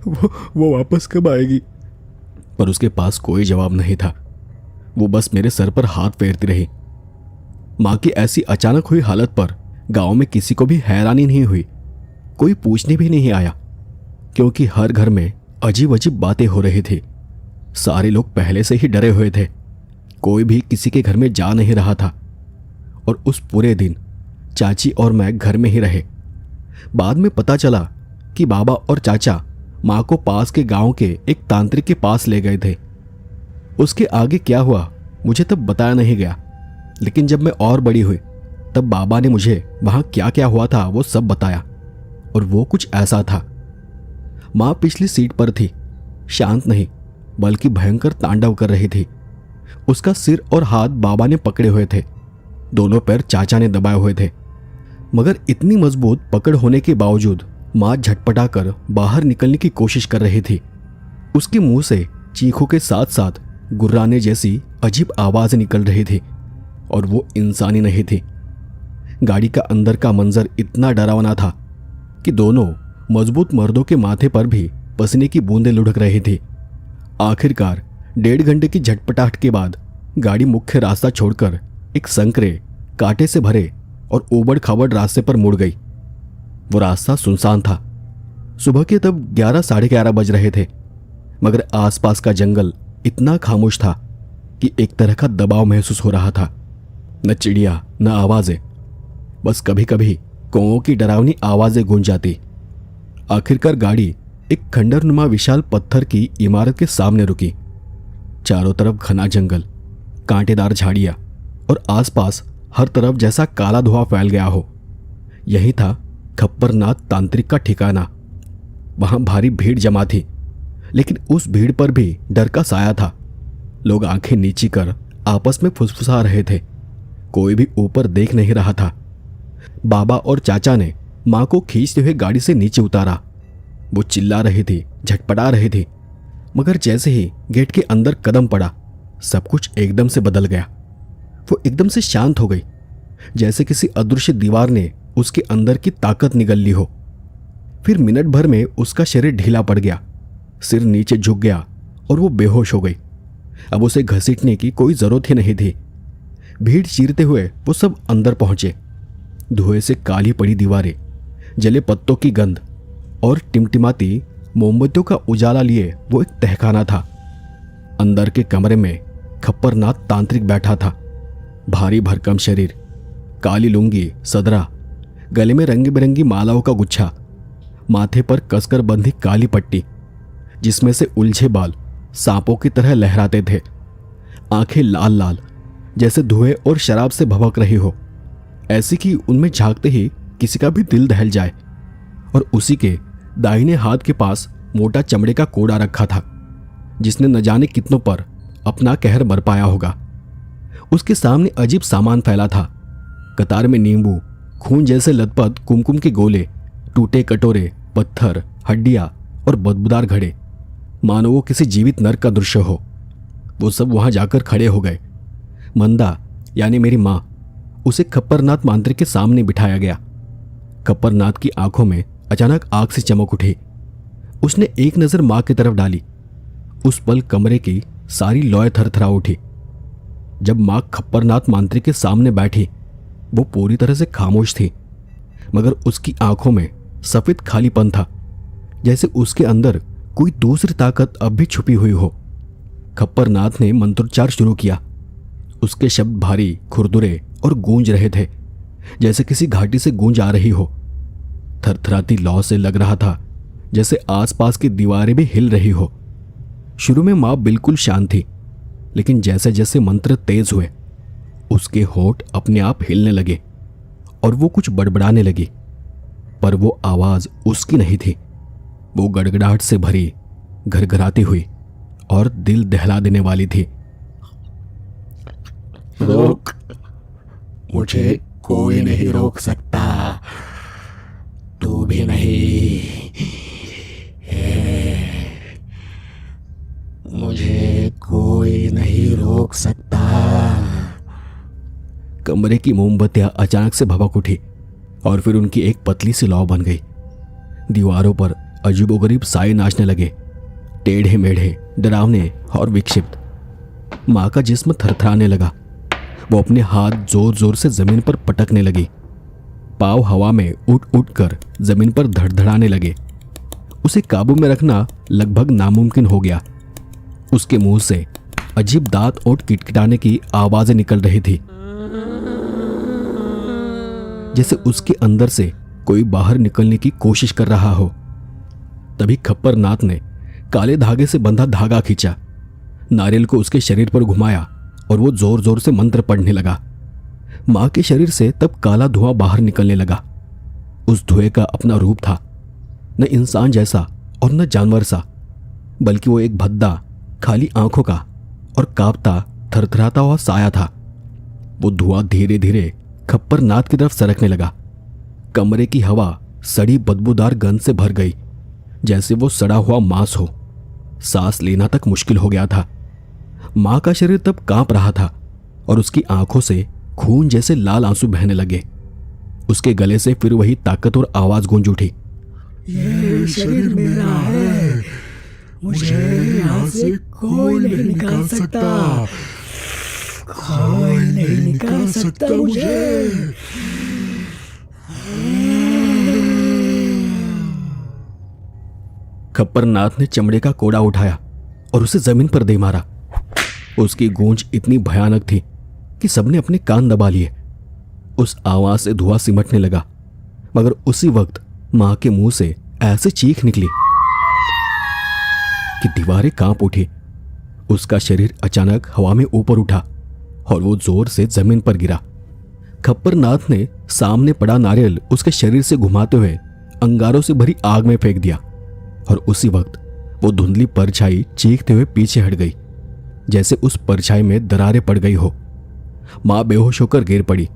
वो वापस कब आएगी? पर उसके पास कोई जवाब नहीं था। वो बस मेरे सर पर हाथ फेरती रही। माँ की ऐसी अचानक हुई हालत पर गांव में किसी को भी हैरानी नहीं हुई। कोई पूछने भी नहीं आया, क्योंकि हर घर में अजीब अजीब बातें हो रही थी। सारे लोग पहले से ही डरे हुए थे। कोई भी किसी के घर में जा नहीं रहा था। और उस पूरे दिन चाची और मैं घर में ही रहे। बाद में पता चला कि बाबा और चाचा माँ को पास के गांव के एक तांत्रिक के पास ले गए थे। उसके आगे क्या हुआ मुझे तब बताया नहीं गया, लेकिन जब मैं और बड़ी हुई तब बाबा ने मुझे वहां क्या क्या हुआ था वो सब बताया। और वो कुछ ऐसा था। माँ पिछली सीट पर थी, शांत नहीं बल्कि भयंकर तांडव कर रही थी। उसका सिर और हाथ बाबा ने पकड़े हुए थे, दोनों पैर चाचा ने दबाए हुए थे। मगर इतनी मजबूत पकड़ होने के बावजूद माँ झटपटा कर बाहर निकलने की कोशिश कर रही थी। उसके मुंह से चीखों के साथ साथ गुर्राने जैसी अजीब आवाज निकल रही थी, और वो इंसानी नहीं थी। गाड़ी का अंदर का मंजर इतना डरावना था कि दोनों मजबूत मर्दों के माथे पर भी पसीने की बूंदें लुढ़क रही थी। आखिरकार 1.5 घंटे की झटपटाहट के बाद गाड़ी मुख्य रास्ता छोड़कर एक संकरे, कांटे से भरे और ऊबड़ खाबड़ रास्ते पर मुड़ गई। वो रास्ता सुनसान था। सुबह के तब 11 साढ़े 11 बज रहे थे, मगर आसपास का जंगल इतना खामोश था कि एक तरह का दबाव महसूस हो रहा था। न चिड़िया न आवाजें, बस कभी कभी कौओं की डरावनी आवाजें गूंज जाती। आखिरकार गाड़ी एक खंडरनुमा विशाल पत्थर की इमारत के सामने रुकी। चारों तरफ घना जंगल, कांटेदार झाड़ियां और आसपास हर तरफ जैसा काला धुआं फैल गया हो। यही था खप्परनाथ तांत्रिक का ठिकाना। वहां भारी भीड़ जमा थी, लेकिन उस भीड़ पर भी डर का साया था। लोग आंखें नीची कर आपस में फुसफुसा रहे थे। कोई भी ऊपर देख नहीं रहा था। बाबा और चाचा ने माँ को खींचते हुए गाड़ी से नीचे उतारा। वो चिल्ला रही थी, झटपटा रही थी, मगर जैसे ही गेट के अंदर कदम पड़ा सब कुछ एकदम से बदल गया। वो एकदम से शांत हो गई, जैसे किसी अदृश्य दीवार ने उसके अंदर की ताकत निगल ली हो। फिर मिनट भर में उसका शरीर ढीला पड़ गया, सिर नीचे झुक गया और वो बेहोश हो गई। अब उसे घसीटने की कोई जरूरत ही नहीं थी। भीड़ चीरते हुए वो सब अंदर पहुंचे। धुएं से काली पड़ी दीवारें, जले पत्तों की गंध और टिमटिमाती मोमबत्तियों का उजाला लिए वो एक तहखाना था। अंदर के कमरे में खप्परनाथ तांत्रिक बैठा था। भारी भरकम शरीर, काली लुंगी, सदरा, गले में रंग बिरंगी मालाओं का गुच्छा, माथे पर कसकर बंधी काली पट्टी जिसमें से उलझे बाल सांपों की तरह लहराते थे। आंखें लाल लाल जैसे धुएं और शराब से भभक रही हो, ऐसी कि उनमें झांकते ही किसी का भी दिल दहल जाए। और उसी के दाहिने हाथ के पास मोटा चमड़े का कोड़ा रखा था, जिसने न जाने कितनों पर अपना कहर बरपाया होगा। उसके सामने अजीब सामान फैला था। कतार में नींबू, खून जैसे लथपथ कुमकुम के गोले, टूटे कटोरे, पत्थर, हड्डियां और बदबूदार घड़े, मानो वो किसी जीवित नर का दृश्य हो। वो सब वहां जाकर खड़े हो गए। मंदा यानी मेरी माँ, उसे खप्परनाथ मांत्रिक के सामने बिठाया गया। खप्परनाथ की आंखों में अचानक आग से चमक उठी। उसने एक नजर माँ की तरफ डाली। उस पल कमरे की सारी लौ थरथरा उठी। जब माँ खप्परनाथ मांत्रिक के सामने बैठी, वो पूरी तरह से खामोश थी, मगर उसकी आंखों में सफेद खालीपन था, जैसे उसके अंदर कोई दूसरी ताकत अब भी छुपी हुई हो। खप्परनाथ ने मंत्रोच्चार शुरू किया। उसके शब्द भारी, खुरदुरे और गूंज रहे थे, जैसे किसी घाटी से गूंज आ रही हो। थरथराती लौ से लग रहा था जैसे आसपास की दीवारें भी हिल रही हो। शुरू में माँ बिल्कुल शांत थी, लेकिन जैसे जैसे मंत्र तेज हुए उसके होंठ अपने आप हिलने लगे और वो कुछ बड़बड़ाने लगी। पर वो आवाज उसकी नहीं थी। वो गड़गड़ाहट से भरी, घरघराती हुई और दिल दहला देने वाली थी। रोक, मुझे कोई नहीं रोक सकता, तू भी नहीं। मुझे कोई नहीं रोक सकता। कमरे की मोमबत्तियां अचानक से भभक उठी और फिर उनकी एक पतली सी लौ बन गई। दीवारों पर अजीबोगरीब साए नाचने लगे, टेढ़े मेढ़े, डरावने और विक्षिप्त। माँ का जिस्म थरथराने लगा। वो अपने हाथ जोर जोर से जमीन पर पटकने लगी। पाँव हवा में उठ उठ कर जमीन पर धड़धड़ाने लगे। उसे काबू में रखना लगभग नामुमकिन हो गया। उसके मुंह से अजीब दांत और किटकिटाने की आवाजें निकल रही थी, जैसे उसके अंदर से कोई बाहर निकलने की कोशिश कर रहा हो। तभी खप्पर नाथ ने काले धागे से बंधा धागा खींचा, नारियल को उसके शरीर पर घुमाया और वो जोर जोर से मंत्र पढ़ने लगा। मां के शरीर से तब काला धुआं बाहर निकलने लगा। उस धुएं का अपना रूप था, न इंसान जैसा और न जानवर सा, बल्कि वो एक भद्दा, खाली आंखों का और कांपता थरथराता हुआ साया था। वो धुआं धीरे धीरे खप्पर नाथ की तरफ सरकने लगा। कमरे की हवा सड़ी बदबूदार गंध से भर गई, जैसे वो सड़ा हुआ मांस हो। सांस लेना तक मुश्किल हो गया था। मां का शरीर तब कांप रहा था और उसकी आंखों से खून जैसे लाल आंसू बहने लगे। उसके गले से फिर वही ताकतवर आवाज गूंज उठी, ये शरीर मेरा है, मुझे यहाँ से कोई नहीं निकाल सकता, कोई नहीं निकाल सकता मुझे। खप्पर नाथ ने चमड़े का कोड़ा उठाया और उसे जमीन पर दे मारा। उसकी गूंज इतनी भयानक थी कि सबने अपने कान दबा लिए। उस आवाज से धुआं सिमटने लगा, मगर उसी वक्त मां के मुंह से ऐसे चीख निकली कि दीवारें कांप उठी। उसका शरीर अचानक हवा में ऊपर उठा और वो जोर से जमीन पर गिरा। खप्पर नाथ ने सामने पड़ा नारियल उसके शरीर से घुमाते हुए अंगारों से भरी आग में फेंक दिया और उसी वक्त वो धुंधली परछाई चीखते हुए पीछे हट गई, जैसे उस परछाई में दरारें पड़ गई हो। मां बेहोश होकर गिर पड़ी।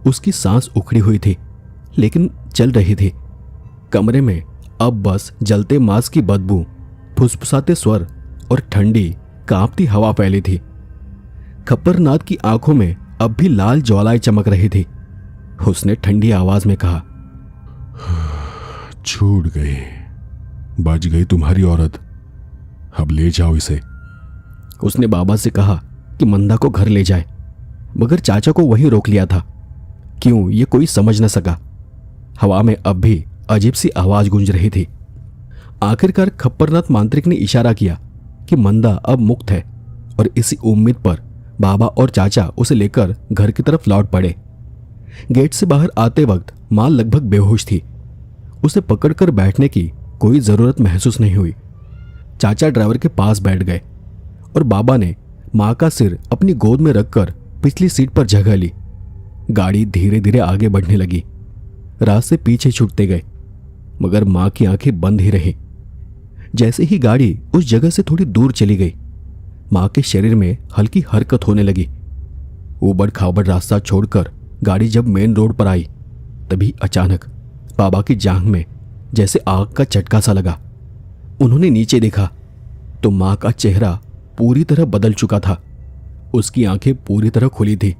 उसकी सांस उखड़ी हुई थी, लेकिन चल रही थी। कमरे में अब बस जलते मांस की बदबू, फुसफुसाते स्वर और ठंडी कांपती हवा फैली थी। खप्पर नाथ की आंखों में अब भी लाल ज्वालाएं चमक रही थी। उसने ठंडी आवाज में कहा, छूट गई, बच गई तुम्हारी औरत, अब ले जाओ इसे। उसने बाबा से कहा कि मंदा को घर ले जाए, मगर चाचा को वहीं रोक लिया था। क्यों, ये कोई समझ न सका। हवा में अब भी अजीब सी आवाज गूंज रही थी। आखिरकार खप्परनाथ मांत्रिक ने इशारा किया कि मंदा अब मुक्त है और इसी उम्मीद पर बाबा और चाचा उसे लेकर घर की तरफ लौट पड़े। गेट से बाहर आते वक्त मां लगभग बेहोश थी। उसे पकड़कर बैठने की कोई जरूरत महसूस नहीं हुई। चाचा ड्राइवर के पास बैठ गए और बाबा ने मां का सिर अपनी गोद में रखकर पिछली सीट पर जगह ली। गाड़ी धीरे धीरे आगे बढ़ने लगी। रास्ते पीछे छूटते गए, मगर मां की आंखें बंद ही रही। जैसे ही गाड़ी उस जगह से थोड़ी दूर चली गई, मां के शरीर में हल्की हरकत होने लगी। ऊबड़ खाबड़ रास्ता छोड़कर गाड़ी जब मेन रोड पर आई, तभी अचानक बाबा की जांघ में जैसे आग का झटका सा लगा। उन्होंने नीचे देखा तो मां का चेहरा पूरी तरह बदल चुका था। उसकी आंखें पूरी तरह खुली थी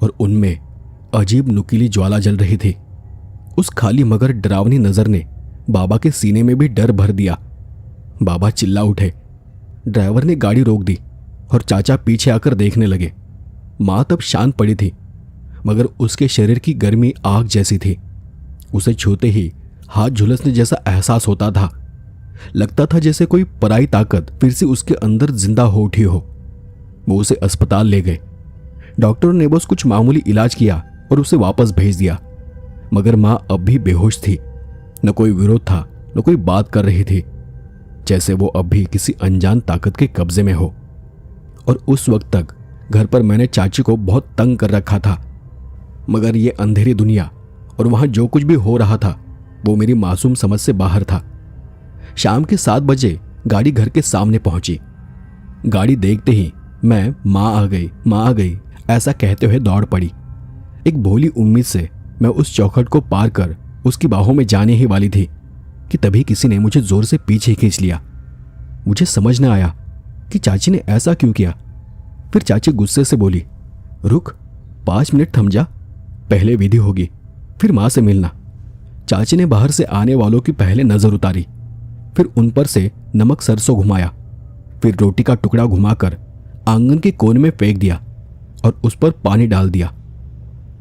और उनमें अजीब नुकीली ज्वाला जल रही थी। उस खाली मगर डरावनी नजर ने बाबा के सीने में भी डर भर दिया। बाबा चिल्ला उठे। ड्राइवर ने गाड़ी रोक दी और चाचा पीछे आकर देखने लगे। मां तब शांत पड़ी थी, मगर उसके शरीर की गर्मी आग जैसी थी। उसे छूते ही हाथ झुलसने जैसा एहसास होता था। लगता था जैसे कोई पराई ताकत फिर से उसके अंदर जिंदा हो उठी हो। वो उसे अस्पताल ले गए। डॉक्टरों ने बस कुछ मामूली इलाज किया और उसे वापस भेज दिया, मगर मां अब भी बेहोश थी। न कोई विरोध था, न कोई बात कर रही थी, जैसे वो अब भी किसी अनजान ताकत के कब्जे में हो। और उस वक्त तक घर पर मैंने चाची को बहुत तंग कर रखा था, मगर ये अंधेरी दुनिया और वहां जो कुछ भी हो रहा था वो मेरी मासूम समझ से बाहर था। शाम के 7 बजे गाड़ी घर के सामने पहुंची। गाड़ी देखते ही मैं मां आ गई ऐसा कहते हुए दौड़ पड़ी। एक भोली उम्मीद से मैं उस चौखट को पार कर उसकी बाहों में जाने ही वाली थी कि तभी किसी ने मुझे जोर से पीछे खींच लिया। मुझे समझ न आया कि चाची ने ऐसा क्यों किया। फिर चाची गुस्से से बोली, रुक, 5 मिनट थम जा, पहले विधि होगी, फिर मां से मिलना। चाची ने बाहर से आने वालों की पहले नजर उतारी फिर उन पर से नमक सरसों घुमाया, फिर रोटी का टुकड़ा घुमाकर आंगन के कोने में फेंक दिया और उस पर पानी डाल दिया।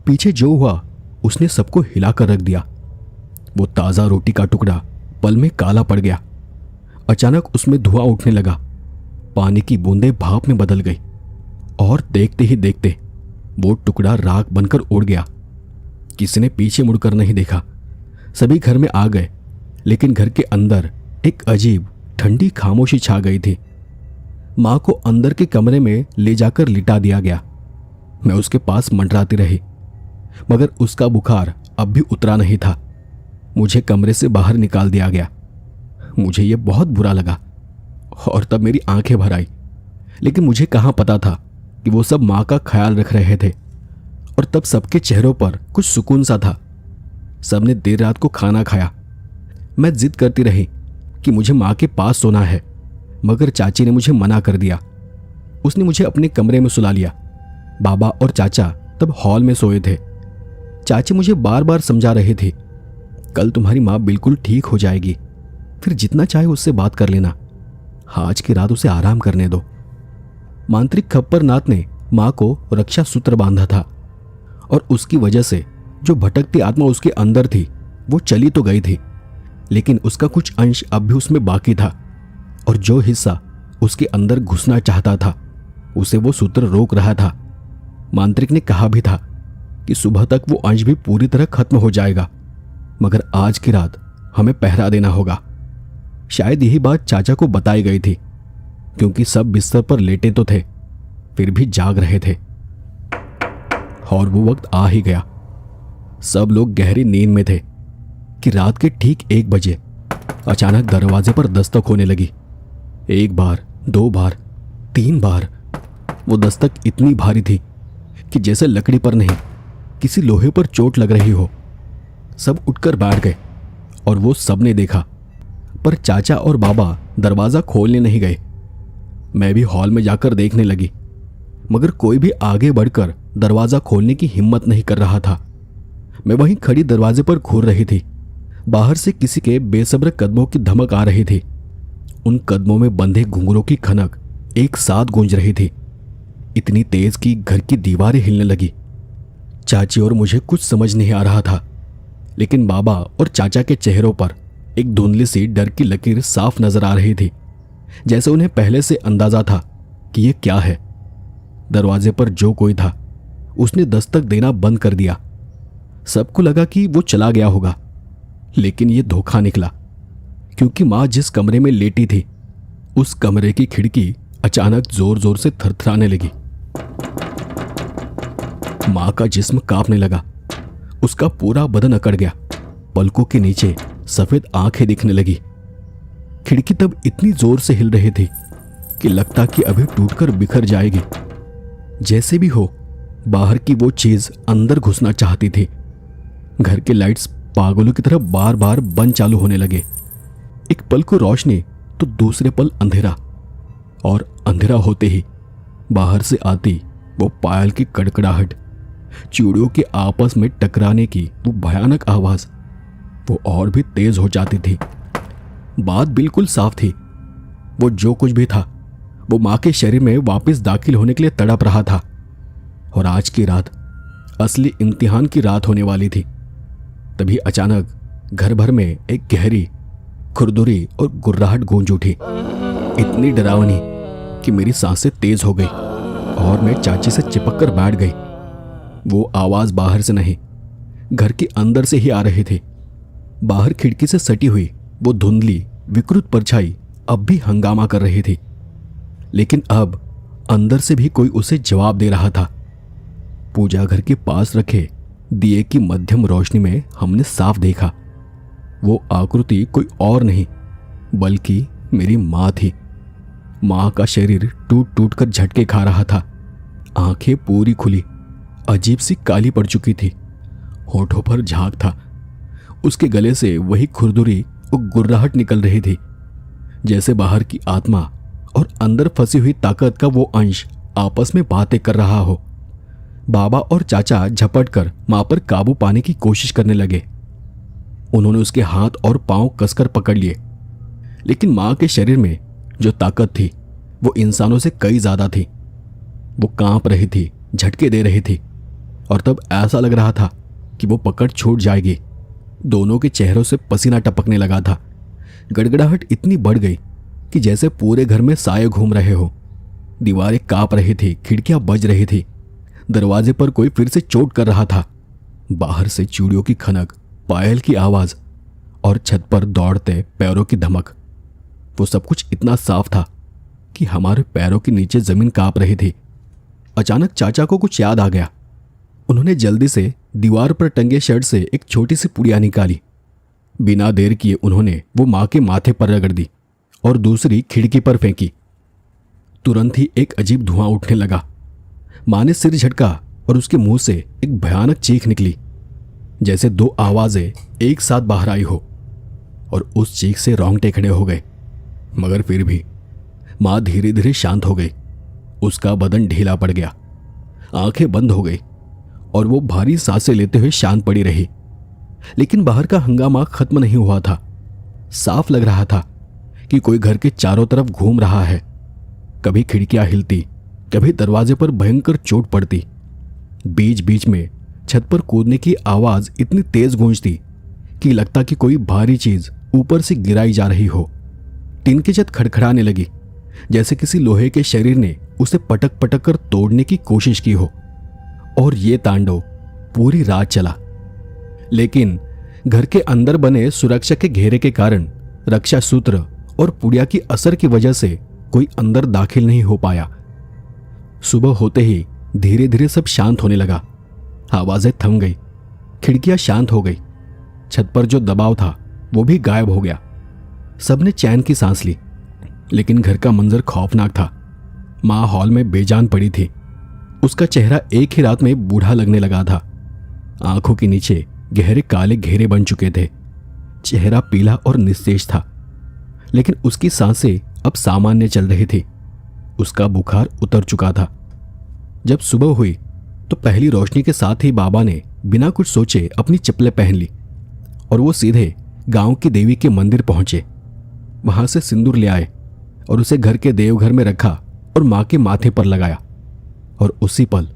पीछे जो हुआ उसने सबको हिलाकर रख दिया। वो ताज़ा रोटी का टुकड़ा पल में काला पड़ गया। अचानक उसमें धुआं उठने लगा, पानी की बूंदें भाप में बदल गई और देखते ही देखते वो टुकड़ा राख बनकर उड़ गया। किसी ने पीछे मुड़कर नहीं देखा। सभी घर में आ गए, लेकिन घर के अंदर एक अजीब ठंडी खामोशी छा गई थी। माँ को अंदर के कमरे में ले जाकर लिटा दिया गया। मैं उसके पास मंडराती रही, मगर उसका बुखार अब भी उतरा नहीं था। मुझे कमरे से बाहर निकाल दिया गया। मुझे यह बहुत बुरा लगा और तब मेरी आंखें भर आई, लेकिन मुझे कहाँ पता था कि वो सब माँ का ख्याल रख रहे थे। और तब सबके चेहरों पर कुछ सुकून सा था। सबने देर रात को खाना खाया। मैं जिद करती रही कि मुझे माँ के पास सोना है, मगर चाची ने मुझे मना कर दिया। उसने मुझे अपने कमरे में सुला लिया। बाबा और चाचा तब हॉल में सोए थे। चाची मुझे बार बार समझा रहे थे, कल तुम्हारी माँ बिल्कुल ठीक हो जाएगी, फिर जितना चाहे उससे बात कर लेना, आज की रात उसे आराम करने दो। मांत्रिक खप्परनाथ ने माँ को रक्षा सूत्र बांधा था और उसकी वजह से जो भटकती आत्मा उसके अंदर थी वो चली तो गई थी, लेकिन उसका कुछ अंश अब भी उसमें बाकी था और जो हिस्सा उसके अंदर घुसना चाहता था उसे वो सूत्र रोक रहा था। मांत्रिक ने कहा भी था कि सुबह तक वो अंश भी पूरी तरह खत्म हो जाएगा, मगर आज की रात हमें पहरा देना होगा। शायद यही बात चाचा को बताई गई थी, क्योंकि सब बिस्तर पर लेटे तो थे, फिर भी जाग रहे थे। और वो वक्त आ ही गया। सब लोग गहरी नींद में थे कि रात के ठीक 1 बजे अचानक दरवाजे पर दस्तक होने लगी। 1 बार, 2 बार, 3 बार। वो दस्तक इतनी भारी थी कि जैसे लकड़ी पर नहीं, किसी लोहे पर चोट लग रही हो। सब उठकर बैठ गए और वो सबने देखा, पर चाचा और बाबा दरवाज़ा खोलने नहीं गए। मैं भी हॉल में जाकर देखने लगी, मगर कोई भी आगे बढ़कर दरवाज़ा खोलने की हिम्मत नहीं कर रहा था। मैं वहीं खड़ी दरवाजे पर घूर रही थी। बाहर से किसी के बेसब्र कदमों की धमक आ रही थी। उन कदमों में बंधे घुंघरों की खनक एक साथ गूंज रही थी, इतनी तेज कि घर की दीवारें हिलने लगी। चाची और मुझे कुछ समझ नहीं आ रहा था, लेकिन बाबा और चाचा के चेहरों पर एक धुंधली सी डर की लकीर साफ नजर आ रही थी, जैसे उन्हें पहले से अंदाजा था कि यह क्या है। दरवाजे पर जो कोई था उसने दस्तक देना बंद कर दिया। सबको लगा कि वो चला गया होगा, लेकिन यह धोखा निकला, क्योंकि माँ जिस कमरे में लेटी थी उस कमरे की खिड़की अचानक जोर जोर से थरथराने लगी। माँ का जिस्म कांपने लगा, उसका पूरा बदन अकड़ गया, पलकों के नीचे सफेद आंखें दिखने लगी। खिड़की तब इतनी जोर से हिल रही थी कि लगता कि अभी टूटकर बिखर जाएगी। जैसे भी हो, बाहर की वो चीज अंदर घुसना चाहती थी। घर के लाइट्स पागलों की तरह बार बार बंद चालू होने लगे। एक पल को रोशनी तो दूसरे पल अंधेरा, और अंधेरा होते ही बाहर से आती वो पायल की कड़कड़ाहट, चूड़ियों के आपस में टकराने की वो भयानक आवाज, वो और भी तेज हो जाती थी। बात बिल्कुल साफ थी, वो जो कुछ भी था वो माँ के शरीर में वापस दाखिल होने के लिए तड़प रहा था। और आज की रात असली इम्तिहान की रात होने वाली थी। तभी अचानक घर भर में एक गहरी खुरदुरी और गुर्राहट गूंज उठी, इतनी डरावनी कि मेरी सांसें तेज हो गई और मैं चाची से चिपक कर बैठ गई। वो आवाज बाहर से नहीं, घर के अंदर से ही आ रही थी। बाहर खिड़की से सटी हुई वो धुंधली विकृत परछाई अब भी हंगामा कर रही थी, लेकिन अब अंदर से भी कोई उसे जवाब दे रहा था। पूजा घर के पास रखे दिए की मध्यम रोशनी में हमने साफ देखा, वो आकृति कोई और नहीं बल्कि मेरी माँ थी। माँ का शरीर टूट टूट कर झटके खा रहा था, आंखें पूरी खुली, अजीब सी काली पड़ चुकी थी, होठों पर झाग था। उसके गले से वही खुरदुरी और गुर्राहट निकल रही थी, जैसे बाहर की आत्मा और अंदर फंसी हुई ताकत का वो अंश आपस में बातें कर रहा हो। बाबा और चाचा झपट कर मां पर काबू पाने की कोशिश करने लगे। उन्होंने उसके हाथ और पांव कसकर पकड़ लिए, लेकिन माँ के शरीर में जो ताकत थी वो इंसानों से कई ज्यादा थी। वो कांप रही थी, झटके दे रही थी, और तब ऐसा लग रहा था कि वो पकड़ छूट जाएगी। दोनों के चेहरों से पसीना टपकने लगा था। गड़गड़ाहट इतनी बढ़ गई कि जैसे पूरे घर में साए घूम रहे हो। दीवारें कांप रही थी, खिड़कियां बज रही थी, दरवाजे पर कोई फिर से चोट कर रहा था। बाहर से चूड़ियों की खनक, पायल की आवाज और छत पर दौड़ते पैरों की धमक। वो सब कुछ इतना साफ था कि हमारे पैरों के नीचे जमीन कांप रही थी। अचानक चाचा को कुछ याद आ गया। उन्होंने जल्दी से दीवार पर टंगे शर्ट से एक छोटी सी पुड़िया निकाली। बिना देर किए उन्होंने वो माँ के माथे पर रगड़ दी और दूसरी खिड़की पर फेंकी। तुरंत ही एक अजीब धुआं उठने लगा। माँ ने सिर झटका और उसके मुंह से एक भयानक चीख निकली, जैसे दो आवाजें एक साथ बाहर आई हो, और उस चीख से रोंगटे खड़े हो गए। मगर फिर भी माँ धीरे धीरे शांत हो गई। उसका बदन ढीला पड़ गया, आंखें बंद हो गई और वो भारी सांसें लेते हुए शांत पड़ी रही। लेकिन बाहर का हंगामा खत्म नहीं हुआ था। साफ लग रहा था कि कोई घर के चारों तरफ घूम रहा है। कभी खिड़कियां हिलती, कभी दरवाजे पर भयंकर चोट पड़ती। बीच बीच में छत पर कूदने की आवाज इतनी तेज गूंजती कि लगता कि कोई भारी चीज ऊपर से गिराई जा रही हो। टीन की छत खड़खड़ाने लगी, जैसे किसी लोहे के शरीर ने उसे पटक पटक कर तोड़ने की कोशिश की हो। और ये तांडव पूरी रात चला। लेकिन घर के अंदर बने सुरक्षा के घेरे के कारण रक्षा सूत्र और पुड़िया की असर की वजह से कोई अंदर दाखिल नहीं हो पाया। सुबह होते ही धीरे धीरे सब शांत होने लगा। आवाजें थम गई, खिड़कियां शांत हो गई, छत पर जो दबाव था वो भी गायब हो गया। सबने चैन की सांस ली। लेकिन घर का मंजर खौफनाक था। माँ हॉल में बेजान पड़ी थी। उसका चेहरा एक ही रात में बूढ़ा लगने लगा था। आंखों के नीचे गहरे काले घेरे बन चुके थे। चेहरा पीला और निस्तेज था, लेकिन उसकी सांसें अब सामान्य चल रही थी। उसका बुखार उतर चुका था। जब सुबह हुई तो पहली रोशनी के साथ ही बाबा ने बिना कुछ सोचे अपनी चप्पलें पहन ली और वो सीधे गांव की देवी के मंदिर पहुंचे। वहां से सिंदूर ले आए और उसे घर के देवघर में रखा और मां के माथे पर लगाया। और उसी पल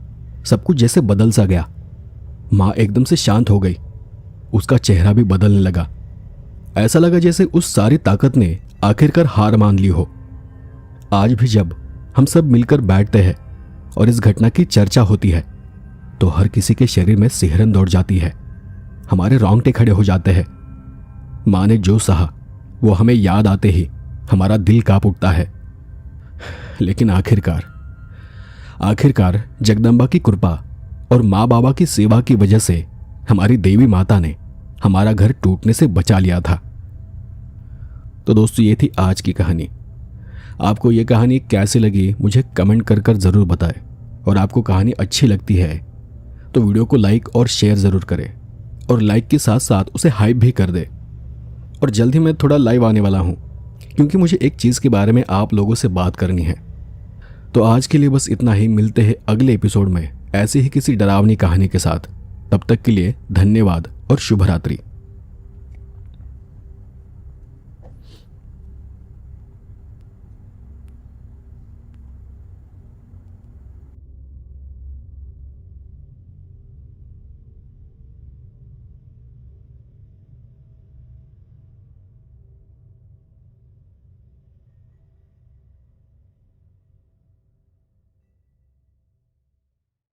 सब कुछ जैसे बदल सा गया। मां एकदम से शांत हो गई। उसका चेहरा भी बदलने लगा। ऐसा लगा जैसे उस सारी ताकत ने आखिरकार हार मान ली हो। आज भी जब हम सब मिलकर बैठते हैं और इस घटना की चर्चा होती है तो हर किसी के शरीर में सिहरन दौड़ जाती है। हमारे रोंगटे खड़े हो जाते हैं। मां ने जो सहा वो हमें याद आते ही हमारा दिल कांप उठता है। लेकिन आखिरकार जगदम्बा की कृपा और माँ बाबा की सेवा की वजह से हमारी देवी माता ने हमारा घर टूटने से बचा लिया था। तो दोस्तों, ये थी आज की कहानी। आपको ये कहानी कैसी लगी मुझे कमेंट कर ज़रूर बताएं। और आपको कहानी अच्छी लगती है तो वीडियो को लाइक और शेयर ज़रूर करें, और लाइक के साथ साथ उसे हाइप भी कर दें। और जल्द ही मैं थोड़ा लाइव आने वाला हूँ, क्योंकि मुझे एक चीज़ के बारे में आप लोगों से बात करनी है। तो आज के लिए बस इतना ही। मिलते हैं अगले एपिसोड में ऐसे ही किसी डरावनी कहानी के साथ। तब तक के लिए धन्यवाद और शुभ रात्रि।